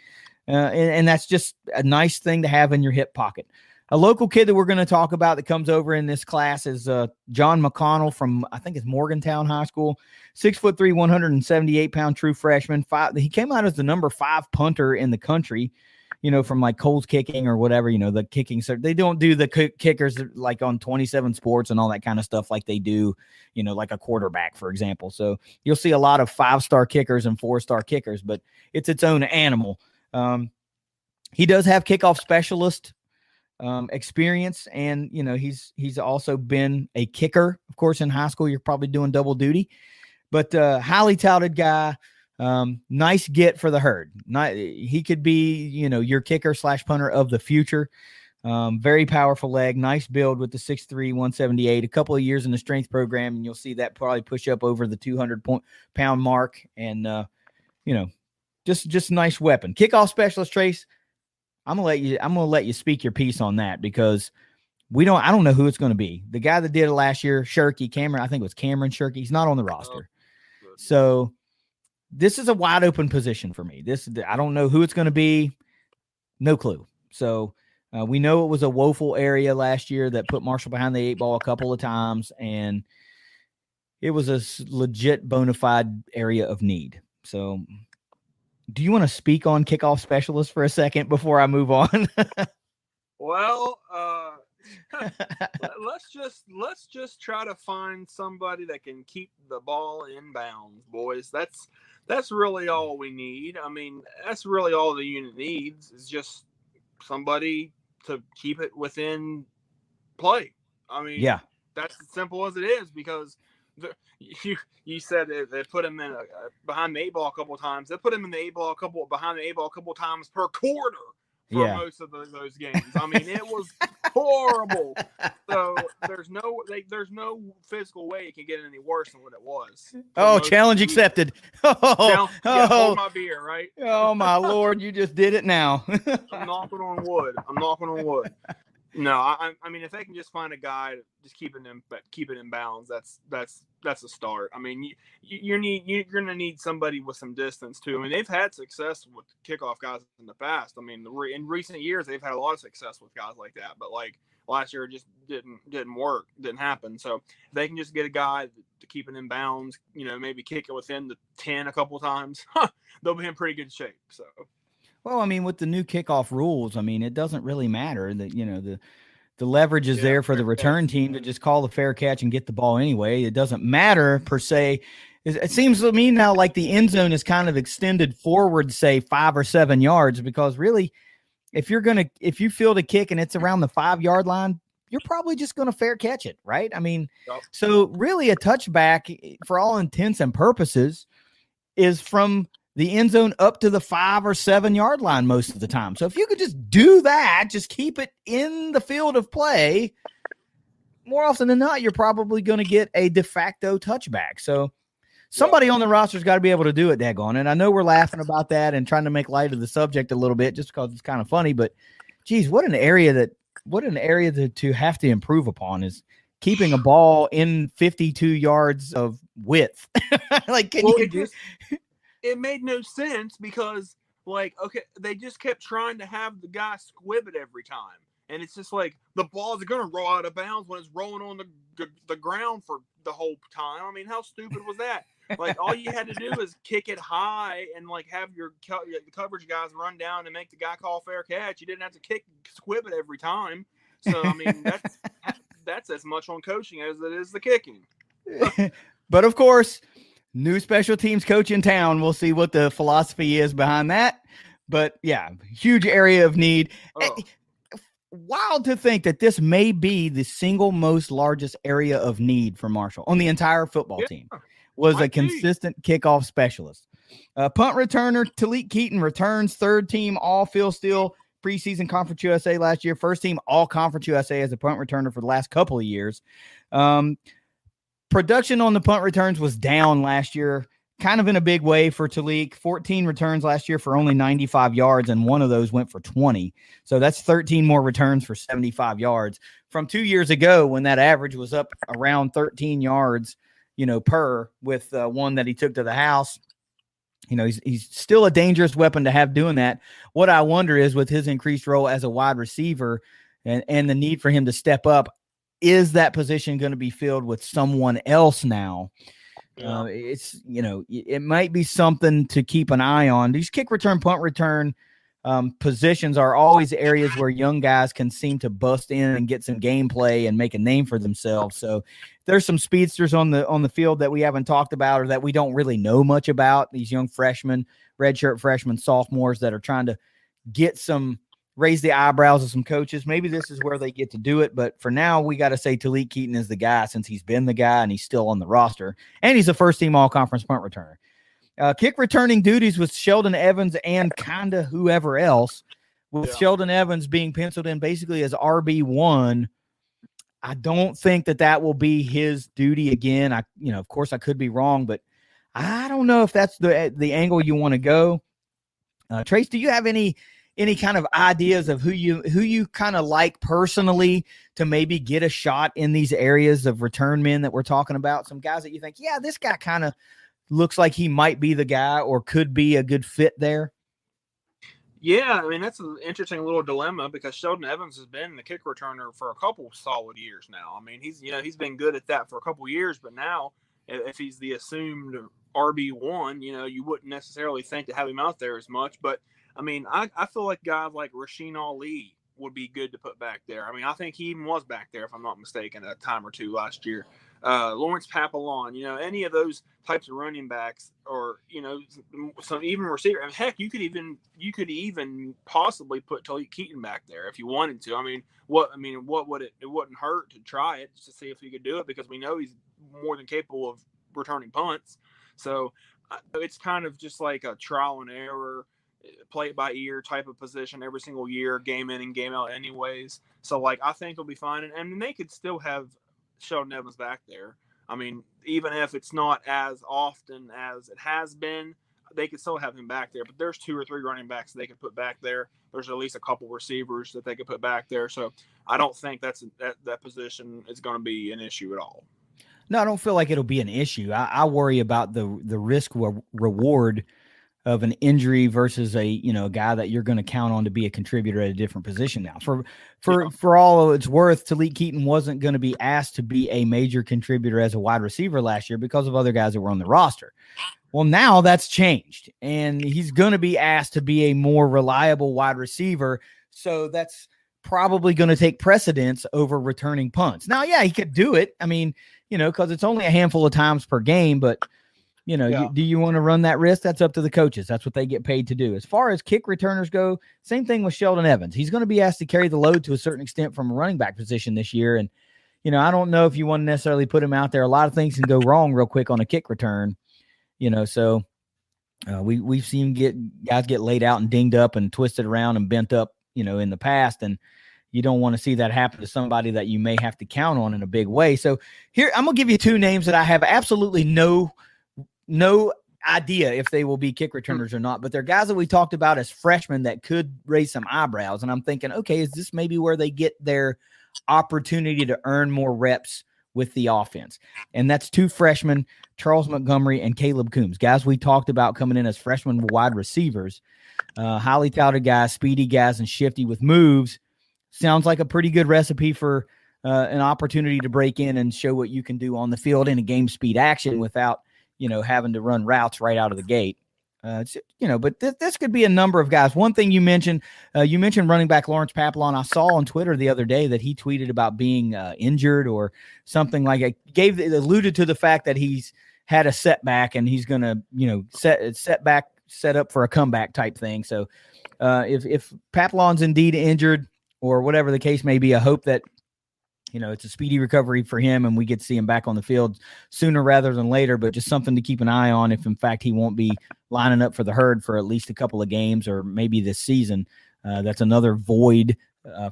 And that's just a nice thing to have in your hip pocket. A local kid that we're going to talk about that comes over in this class is John Mcconnell from, I think it's Morgantown High School, 6'3", 178-pound true freshman. He came out as the number 5 punter in the country, you know, from like Coles Kicking or whatever, you know, the kicking. So they don't do the kickers like on 27 Sports and all that kind of stuff like they do, you know, like a quarterback, for example. So you'll see a lot of 5-star kickers and 4-star kickers, but it's its own animal. He does have kickoff specialist experience, and you know he's also been a kicker. Of course, in high school you're probably doing double duty, but highly touted guy. Nice get for the herd. He could be, you know, your kicker / punter of the future. Very powerful leg, nice build with the 6'3", 178. A couple of years in the strength program, and you'll see that probably push up over the 200-pound mark. And you know, just nice weapon. Kickoff specialist, Trace. I'm gonna let you speak your piece on that, because I don't know who it's going to be. The guy that did it last year, Cameron, I think it was Cameron Shirky. He's not on the roster. So this is a wide open position for me. I don't know who it's going to be. No clue. So we know it was a woeful area last year that put Marshall behind the 8 ball a couple of times, and it was a legit bona fide area of need. So do you want to speak on kickoff specialists for a second before I move on? Well, let's just try to find somebody that can keep the ball in bounds, boys. That's really all we need. I mean, that's really all the unit needs, is just somebody to keep it within play. I mean, yeah, that's as simple as it is, because you said they put him in behind the 8 ball a couple of times. They put him in the 8 ball behind the 8 ball a couple of times per quarter for most of those games. I mean, it was horrible. So there's no physical way it can get any worse than what it was. Challenge accepted. Hold my beer, right? Oh my Lord, you just did it now. I'm knocking on wood. No, I mean, if they can just find a guy to just keep it in bounds, that's a start. I mean, you're going to need somebody with some distance too. I mean, they've had success with kickoff guys in the past. I mean, in recent years, they've had a lot of success with guys like that. But like last year, it just didn't work, didn't happen. So if they can just get a guy to keep it in bounds, you know, maybe kick it within the 10 a couple times, they'll be in pretty good shape. So. Well, I mean, with the new kickoff rules, I mean, it doesn't really matter that, you know, the leverage is there for the return team to just call the fair catch and get the ball anyway. It doesn't matter per se. It seems to me now like the end zone is kind of extended forward, say 5 or 7 yards, because really, if you field a kick and it's around the 5-yard line, you're probably just going to fair catch it, right? I mean, so really a touchback for all intents and purposes is from the end zone up to the 5 or 7 yard line most of the time. So if you could just do that, just keep it in the field of play, more often than not, you're probably going to get a de facto touchback. So somebody on the roster's got to be able to do it, daggone. And I know we're laughing about that and trying to make light of the subject a little bit just because it's kind of funny, but geez, what an area to have to improve upon is keeping a ball in 52 yards of width. Like, it made no sense because, like, okay, they just kept trying to have the guy squib it every time. And it's just like the balls are going to roll out of bounds when it's rolling on the ground for the whole time. I mean, how stupid was that? Like all you had to do is kick it high and like have your coverage guys run down and make the guy call fair catch. You didn't have to squib it every time. So I mean that's as much on coaching as it is the kicking. But of course, new special teams coach in town. We'll see what the philosophy is behind that. But yeah, huge area of need. Oh. Wild to think that this may be the single most largest area of need for Marshall on the entire football team was a consistent kickoff specialist. Punt returner Talik Keaton returns, third team all Phil Steele preseason Conference USA last year, first team all Conference USA as a punt returner for the last couple of years. Production on the punt returns was down last year, kind of in a big way for Talik. 14 returns last year for only 95 yards, and one of those went for 20. So that's 13 more returns for 75 yards from 2 years ago when that average was up around 13 yards, per with one that he took to the house. He's still a dangerous weapon to have doing that. What I wonder is with his increased role as a wide receiver and the need for him to step up, is that position going to be filled with someone else now? Yeah. It might be something to keep an eye on. These kick return, punt return positions are always areas where young guys can seem to bust in and get some gameplay and make a name for themselves. So there's some speedsters on the field that we haven't talked about or that we don't really know much about. These young freshmen, redshirt freshmen, sophomores that are trying to raise the eyebrows of some coaches. Maybe this is where they get to do it. But for now, we got to say Talik Keaton is the guy since he's been the guy and he's still on the roster. And he's a first-team all-conference punt returner. Kick returning duties with Sheldon Evans and kind of whoever else. With Sheldon Evans being penciled in basically as RB1, I don't think that will be his duty again. Of course, I could be wrong, but I don't know if that's the angle you want to go. Trace, do you have any kind of ideas of who you kind of like personally to maybe get a shot in these areas of return men that we're talking about? Some guys that you think, yeah, this guy kind of looks like he might be the guy or could be a good fit there. Yeah, I mean, that's an interesting little dilemma because Sheldon Evans has been the kick returner for a couple solid years now. I mean, he's been good at that for a couple years, but now if he's the assumed RB1, you wouldn't necessarily think to have him out there as much, but I mean, I feel like guys like Rasheen Ali would be good to put back there. I mean, I think he even was back there, if I'm not mistaken, a time or two last year. Lawrence Papillon, any of those types of running backs, or some even receiver. And heck, you could even possibly put Talik Keaton back there if you wanted to. What would it? It wouldn't hurt to try it just to see if he could do it because we know he's more than capable of returning punts. So it's kind of just like a trial and error, play it by ear type of position every single year, game in and game out anyways. So I think it'll be fine. And they could still have Sheldon Evans back there. I mean, even if it's not as often as it has been, they could still have him back there. But there's 2 or 3 running backs they could put back there. There's at least a couple receivers that they could put back there. So I don't think that position is going to be an issue at all. No, I don't feel like it'll be an issue. I worry about the risk reward of an injury versus a guy that you're going to count on to be a contributor at a different position now. For all of its worth, Talik Keaton wasn't going to be asked to be a major contributor as a wide receiver last year because of other guys that were on the roster. Well, now that's changed, and he's going to be asked to be a more reliable wide receiver. So that's probably going to take precedence over returning punts. Now, yeah, he could do it. I mean, because it's only a handful of times per game, but do you want to run that risk? That's up to the coaches. That's what they get paid to do. As far as kick returners go, same thing with Sheldon Evans. He's going to be asked to carry the load to a certain extent from a running back position this year. And, I don't know if you want to necessarily put him out there. A lot of things can go wrong real quick on a kick return, so we've seen guys get laid out and dinged up and twisted around and bent up, in the past. And you don't want to see that happen to somebody that you may have to count on in a big way. So here, I'm going to give you 2 names that I have absolutely no idea if they will be kick returners or not, but they're guys that we talked about as freshmen that could raise some eyebrows. And I'm thinking, okay, is this maybe where they get their opportunity to earn more reps with the offense? And that's 2 freshmen, Charles Montgomery and Caleb Coombs, guys we talked about coming in as freshman wide receivers, highly touted guys, speedy guys, and shifty with moves. Sounds like a pretty good recipe for an opportunity to break in and show what you can do on the field in a game speed action without having to run routes right out of the gate. But this could be a number of guys. One thing you mentioned running back Lawrence Papillon. I saw on Twitter the other day that he tweeted about being injured or something like it. Alluded to the fact that he's had a setback and he's going to set up for a comeback type thing. So if Papillon's indeed injured or whatever the case may be, I hope that it's a speedy recovery for him and we get to see him back on the field sooner rather than later, but just something to keep an eye on if in fact he won't be lining up for the herd for at least a couple of games or maybe this season. That's another void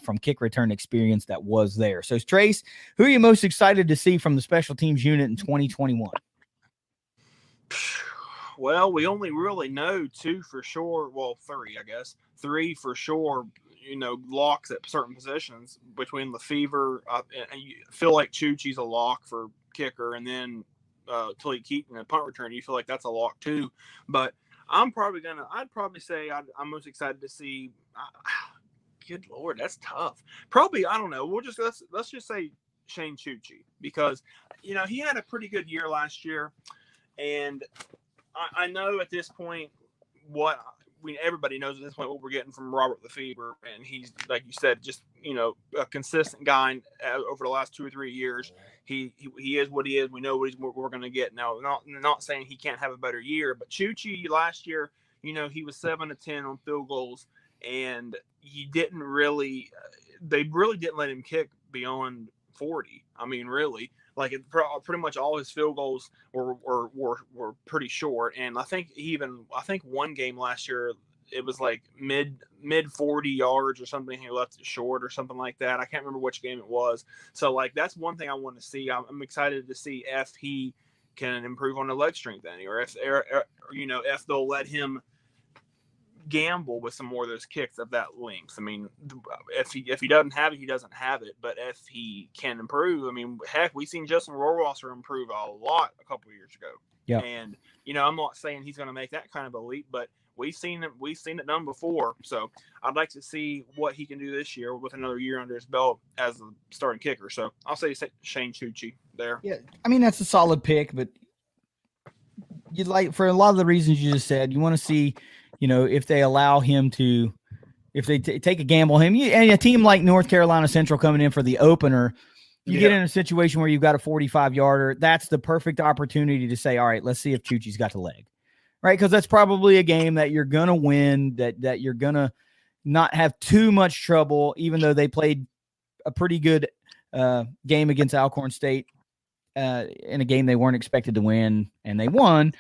from kick return experience that was there. So Trace, who are you most excited to see from the special teams unit in 2021? Well, we only really know two for sure. Well, three, I guess. Three for sure, locks at certain positions between Lefevre. And you feel like Chucci's a lock for kicker, and then Talik Keaton at punt return, you feel like that's a lock too. But I'd probably say I'm most excited to see. Good Lord, that's tough. Probably, I don't know. Let's just say Shane Chucci, because he had a pretty good year last year, and I know at this point everybody knows at this point what we're getting from Robert Lefevre, and he's, like you said, just a consistent guy over the last 2 or 3 years. He is what he is. We know what we're going to get. Now, not saying he can't have a better year, but Chucci last year, he was 7 of 10 on field goals, and they really didn't let him kick beyond 40. I mean, really. Like pretty much all his field goals were pretty short, and I think one game last year it was like mid 40 yards or something. He left it short or something like that. I can't remember which game it was. So like that's one thing I want to see. I'm excited to see if he can improve on the leg strength any, or if they'll let him gamble with some more of those kicks of that length. I mean, if he doesn't have it, he doesn't have it. But if he can improve, I mean, heck, we've seen Justin Rohrwasser improve a lot a couple of years ago. Yeah. And I'm not saying he's going to make that kind of a leap, but we've seen it done before. So I'd like to see what he can do this year with another year under his belt as the starting kicker. So I'll say Shane Chucci there. Yeah, I mean that's a solid pick, but you'd like, for a lot of the reasons you just said, you want to see. If they allow him to, if they take a gamble, and a team like North Carolina Central coming in for the opener, you get in a situation where you've got a 45-yarder. That's the perfect opportunity to say, all right, let's see if Chucci's got the leg, right? Because that's probably a game that you're going to win, that you're going to not have too much trouble, even though they played a pretty good game against Alcorn State in a game they weren't expected to win, and they won.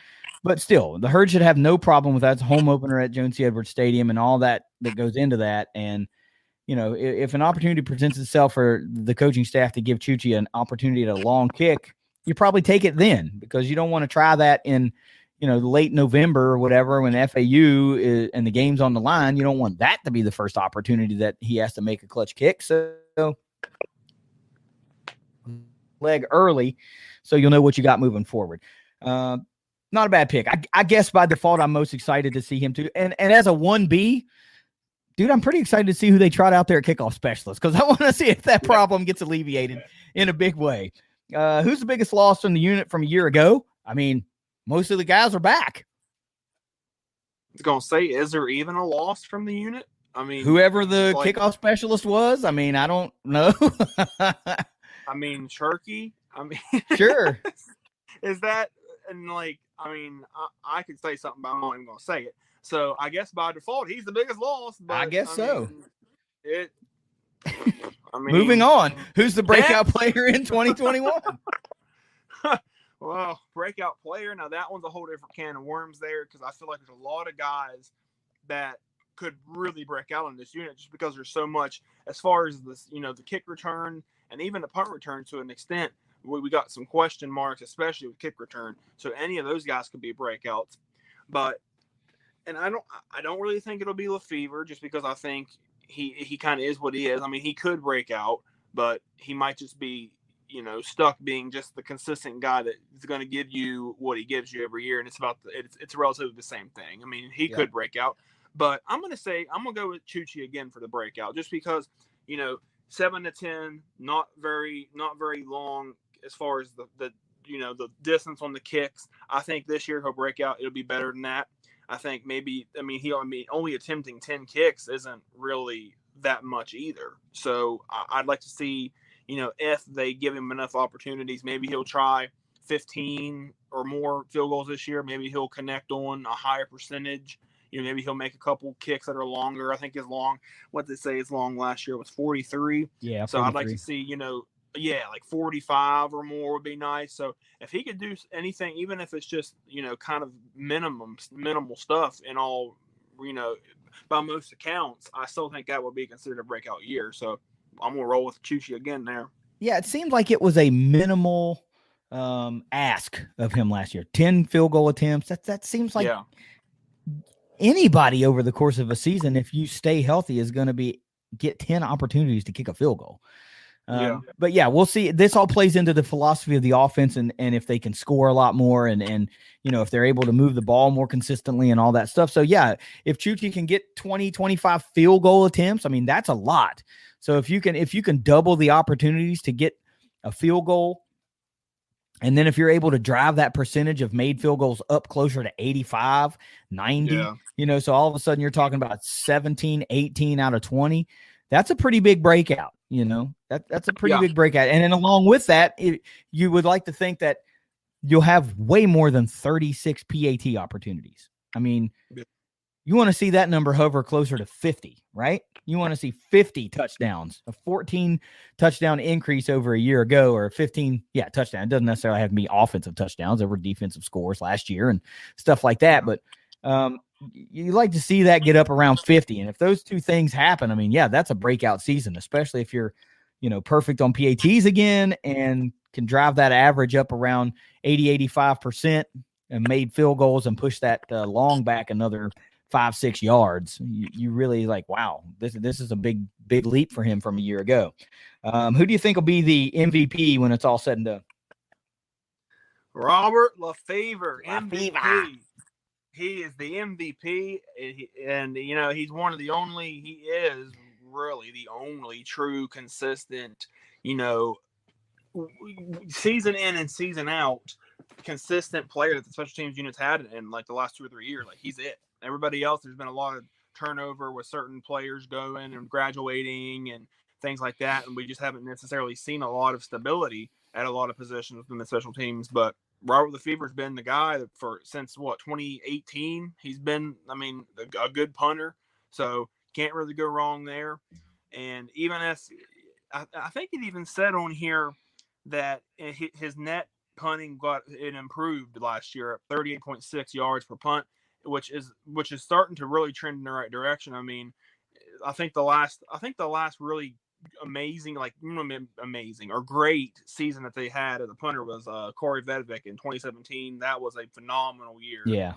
But still, the Herd should have no problem with that. It's a home opener at Jones C. Edwards Stadium and all that goes into that. And, if an opportunity presents itself for the coaching staff to give Chucci an opportunity at a long kick, you probably take it then, because you don't want to try that in, late November or whatever when FAU and the game's on the line. You don't want that to be the first opportunity that he has to make a clutch kick. So leg early, so you'll know what you got moving forward. Not a bad pick. I guess by default, I'm most excited to see him too. And as a 1B, dude, I'm pretty excited to see who they trot out there at kickoff specialist, because I want to see if that problem gets alleviated in a big way. Who's the biggest loss from the unit from a year ago? I mean, most of the guys are back. I was going to say, is there even a loss from the unit? I mean, whoever the kickoff specialist was, I mean, I don't know. I mean, Cherky. I mean, sure. Is that, and like, I mean, I could say something, but I'm not even going to say it. So I guess by default, he's the biggest loss. But, I guess so. Moving on. Who's the breakout player in 2021? Well, breakout player. Now that one's a whole different can of worms there, because I feel like there's a lot of guys that could really break out in this unit just because there's so much as far as this, the kick return and even the punt return to an extent. We got some question marks, especially with kick return. So any of those guys could be breakouts. And I don't really think it'll be Lefevre, just because I think he kind of is what he is. I mean, he could break out, but he might just be, stuck being just the consistent guy that is going to give you what he gives you every year. And it's relatively the same thing. I mean, he could break out, but I'm going to go with Chucci again for the breakout, just because, 7 to 10, not very long as far as the the distance on the kicks. I think this year he'll break out. It'll be better than that. I think only attempting 10 kicks isn't really that much either. So I'd like to see, if they give him enough opportunities, maybe he'll try 15 or more field goals this year. Maybe he'll connect on a higher percentage. Maybe he'll make a couple kicks that are longer. I think his long last year was 43. Yeah. 43. So I'd like to see, like 45 or more would be nice. So if he could do anything, even if it's just, kind of minimal stuff in all, by most accounts, I still think that would be considered a breakout year. So I'm going to roll with Chucci again there. Yeah, it seemed like it was a minimal ask of him last year. 10 field goal attempts. That seems like anybody over the course of a season, if you stay healthy, is going to get 10 opportunities to kick a field goal. But yeah, we'll see. This all plays into the philosophy of the offense and if they can score a lot more and if they're able to move the ball more consistently and all that stuff. So yeah, if Chucci can get 20, 25 field goal attempts, I mean, that's a lot. So if you can double the opportunities to get a field goal, and then if you're able to drive that percentage of made field goals up closer to 85, 90, so all of a sudden you're talking about 17, 18 out of 20. That's a pretty big breakout. That's a pretty big breakout. And then along with that, you would like to think that you'll have way more than 36 PAT opportunities. I mean, you want to see that number hover closer to 50, right? You want to see 50 touchdowns, a 14 touchdown increase over a year ago, or 15, touchdown. It doesn't necessarily have to be offensive touchdowns over defensive scores last year and stuff like that. But you like to see that get up around 50. And if those two things happen, I mean, that's a breakout season, especially if you're, perfect on PATs again and can drive that average up around 80, 85% and made field goals and push that long back another 5-6 yards. You really like, wow, this is a big leap for him from a year ago. Who do you think will be the MVP when it's all said and done? Robert Lefevre, MVP. He is the MVP, and he's he is really the only true consistent, season in and season out, consistent player that the special teams units had in like the last 2 or 3 years. Like, he's it. Everybody else, there's been a lot of turnover with certain players going and graduating and things like that, and we just haven't necessarily seen a lot of stability at a lot of positions within the special teams. But Robert Lefevre's been the guy since 2018. He's been, a good punter, so can't really go wrong there. And even as I think it even said on here that his net punting it improved last year at 38.6 yards per punt, which is starting to really trend in the right direction. I mean, I think the last really amazing or great season that they had as a punter was Corey Vedvik in 2017. That was a phenomenal year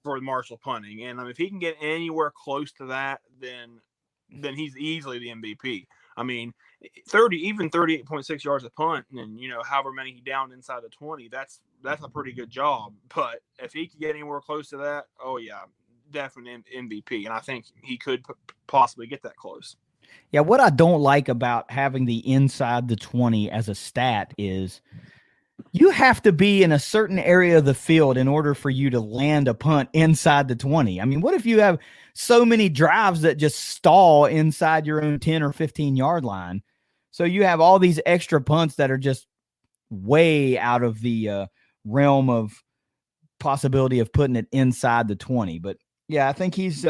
for Marshall punting. And if he can get anywhere close to that, then he's easily the MVP. I mean, 38.6 yards a punt, and however many he downed inside the 20, that's a pretty good job. But if he could get anywhere close to that, definitely MVP. And I think he could possibly get that close. Yeah, what I don't like about having the inside the 20 as a stat is you have to be in a certain area of the field in order for you to land a punt inside the 20. I mean, what if you have so many drives that just stall inside your own 10 or 15 yard line? So you have all these extra punts that are just way out of the realm of possibility of putting it inside the 20. But yeah, I think he's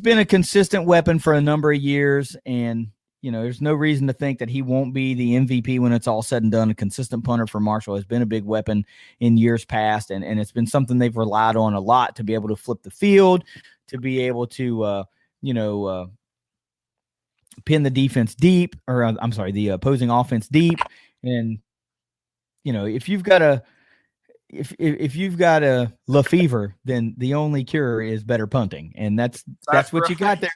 been a consistent weapon for a number of years, and there's no reason to think that he won't be the MVP when it's all said and done. A consistent punter for Marshall has been a big weapon in years past, and it's been something they've relied on a lot to be able to flip the field, to be able to pin the defense deep, or I'm sorry, the opposing offense deep. And if you've got a Lefevre, then the only cure is better punting, and that's what you got there.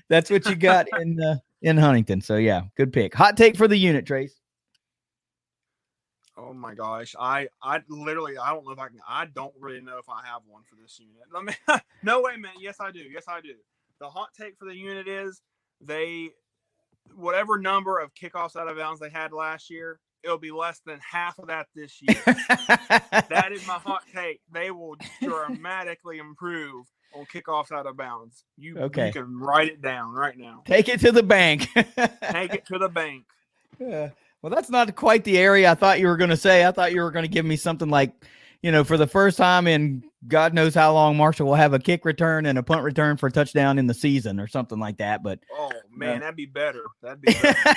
That's what you got in Huntington. So yeah, good pick. Hot take for the unit, Trace. Oh my gosh, I don't know if I can. I don't really know if I have one for this unit. No way, man. Yes, I do. The hot take for the unit is whatever number of kickoffs out of bounds they had last year, it'll be less than half of that this year. That is my hot take. They will dramatically improve on kickoffs out of bounds. You can write it down right now. Take it to the bank. Take it to the bank. Yeah. Well, that's not quite the area I thought you were going to say. I thought you were going to give me something like, for the first time in God knows how long, Marshall will have a kick return and a punt return for a touchdown in the season or something like that. But oh man, that'd be better. That'd be better.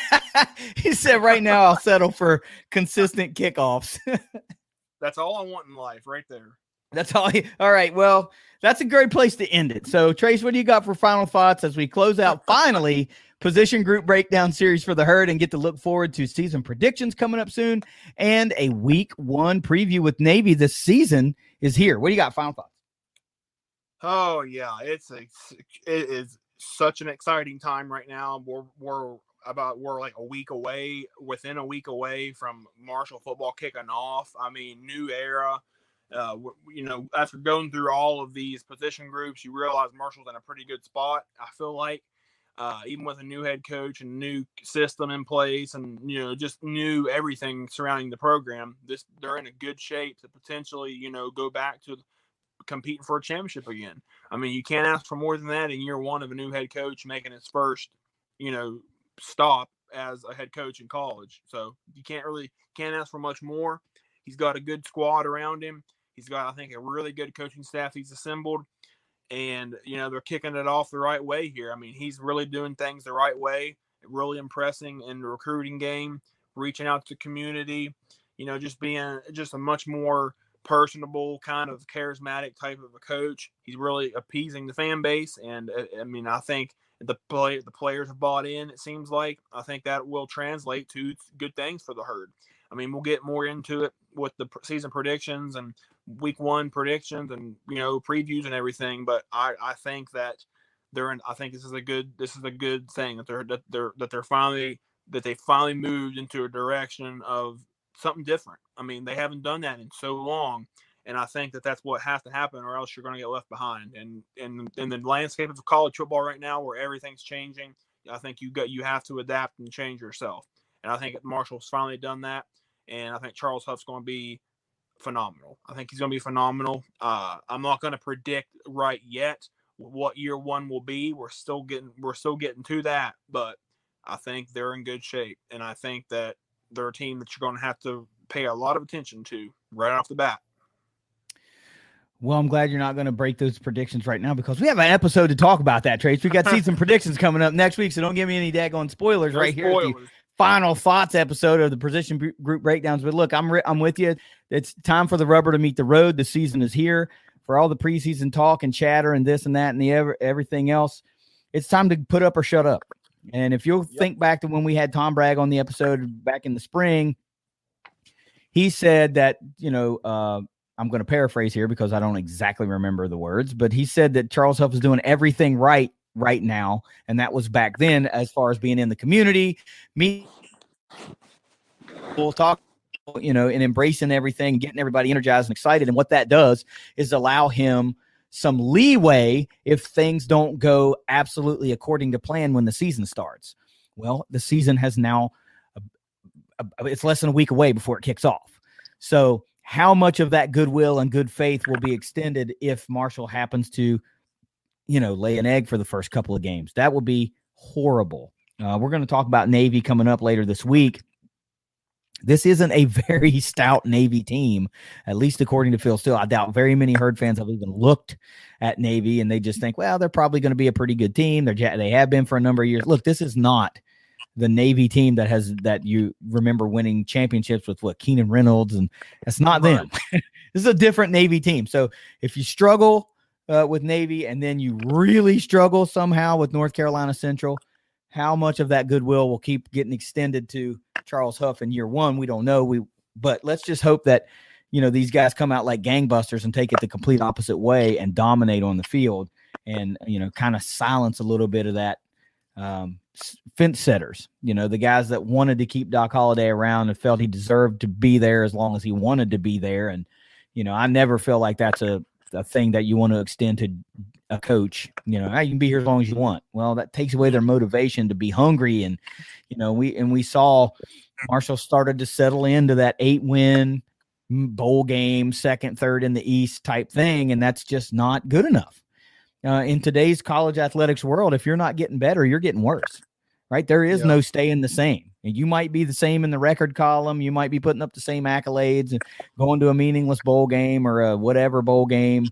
He said, right now I'll settle for consistent kickoffs. That's all I want in life, right there. That's all. All right. Well, that's a great place to end it. So, Trace, what do you got for final thoughts as we close out finally position group breakdown series for the herd and get to look forward to season predictions coming up soon and a week 1 preview with Navy this season is here. What do you got? Final thoughts? Oh yeah, it is such an exciting time right now. We're like a week away, within a week away from Marshall football kicking off. I mean, new era. After going through all of these position groups, you realize Marshall's in a pretty good spot. I feel like, even with a new head coach and new system in place and, just new everything surrounding the program, they're in a good shape to potentially, go back to competing for a championship again. I mean, you can't ask for more than that in year 1 of a new head coach making his first, stop as a head coach in college. So you can't ask for much more. He's got a good squad around him. He's got, I think, a really good coaching staff he's assembled. And, they're kicking it off the right way here. I mean, he's really doing things the right way, really impressing in the recruiting game, reaching out to the community, just being just a much more personable, kind of charismatic type of a coach. He's really appeasing the fan base. And, I think the players have bought in, it seems like. I think that will translate to good things for the herd. I mean, we'll get more into it with the season predictions and week 1 predictions and, previews and everything. But I think that I think this is a good thing that they finally moved into a direction of something different. I mean, they haven't done that in so long. And I think that that's what has to happen, or else you're going to get left behind. And in the landscape of college football right now, where everything's changing, I think you have to adapt and change yourself. And I think Marshall's finally done that. And I think Charles Huff's going to be phenomenal. I think he's going to be phenomenal. I'm not going to predict right yet what year 1 will be. We're still getting to that, but I think they're in good shape. And I think that they're a team that you're going to have to pay a lot of attention to right off the bat. Well, I'm glad you're not going to break those predictions right now because we have an episode to talk about that, Trace. We got season predictions coming up next week, so don't give me any daggone spoilers right here. Final thoughts episode of the position group breakdowns. But look, I'm with you. It's time for the rubber to meet the road. The season is here. For all the preseason talk and chatter and this and that and everything else, it's time to put up or shut up. And if you'll think back to when we had Tom Bragg on the episode back in the spring, he said that, I'm going to paraphrase here because I don't exactly remember the words, but he said that Charles Huff is doing everything right now. And that was back then, as far as being in the community, we'll talk, and embracing everything, getting everybody energized and excited. And what that does is allow him some leeway if things don't go absolutely according to plan when the season starts. Well, the season has now, it's less than a week away before it kicks off. So how much of that goodwill and good faith will be extended if Marshall happens to, lay an egg for the first couple of games? That would be horrible. We're going to talk about Navy coming up later this week. This isn't a very stout Navy team, at least according to Phil Steele. I doubt very many Herd fans have even looked at Navy and they just think, well, they're probably going to be a pretty good team. They have been for a number of years. Look, this is not the Navy team that you remember winning championships with Keenan Reynolds, and that's not them. This is a different Navy team. So if you struggle with Navy and then you really struggle somehow with North Carolina Central, how much of that goodwill will keep getting extended to Charles Huff in year 1? We don't know. But let's just hope that, these guys come out like gangbusters and take it the complete opposite way and dominate on the field and, kind of silence a little bit of that fence setters, the guys that wanted to keep Doc Holliday around and felt he deserved to be there as long as he wanted to be there. And, I never feel like that's a thing that you want to extend to a coach. You can be here as long as you want. Well, that takes away their motivation to be hungry. And, we saw Marshall started to settle into that 8-win bowl game, second, third in the East type thing, and that's just not good enough. In today's college athletics world, if you're not getting better, you're getting worse, right? There is no staying the same. And you might be the same in the record column. You might be putting up the same accolades and going to a meaningless bowl game or a whatever bowl game,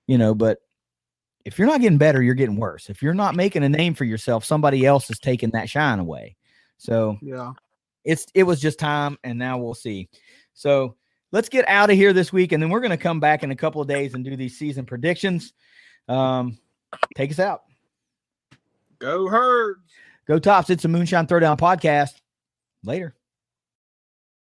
but if you're not getting better, you're getting worse. If you're not making a name for yourself, somebody else is taking that shine away. So it was just time, and now we'll see. So let's get out of here this week, and then we're going to come back in a couple of days and do these season predictions. Take us out. Go Herds. Go Tops. It's a Moonshine Throwdown podcast. Later.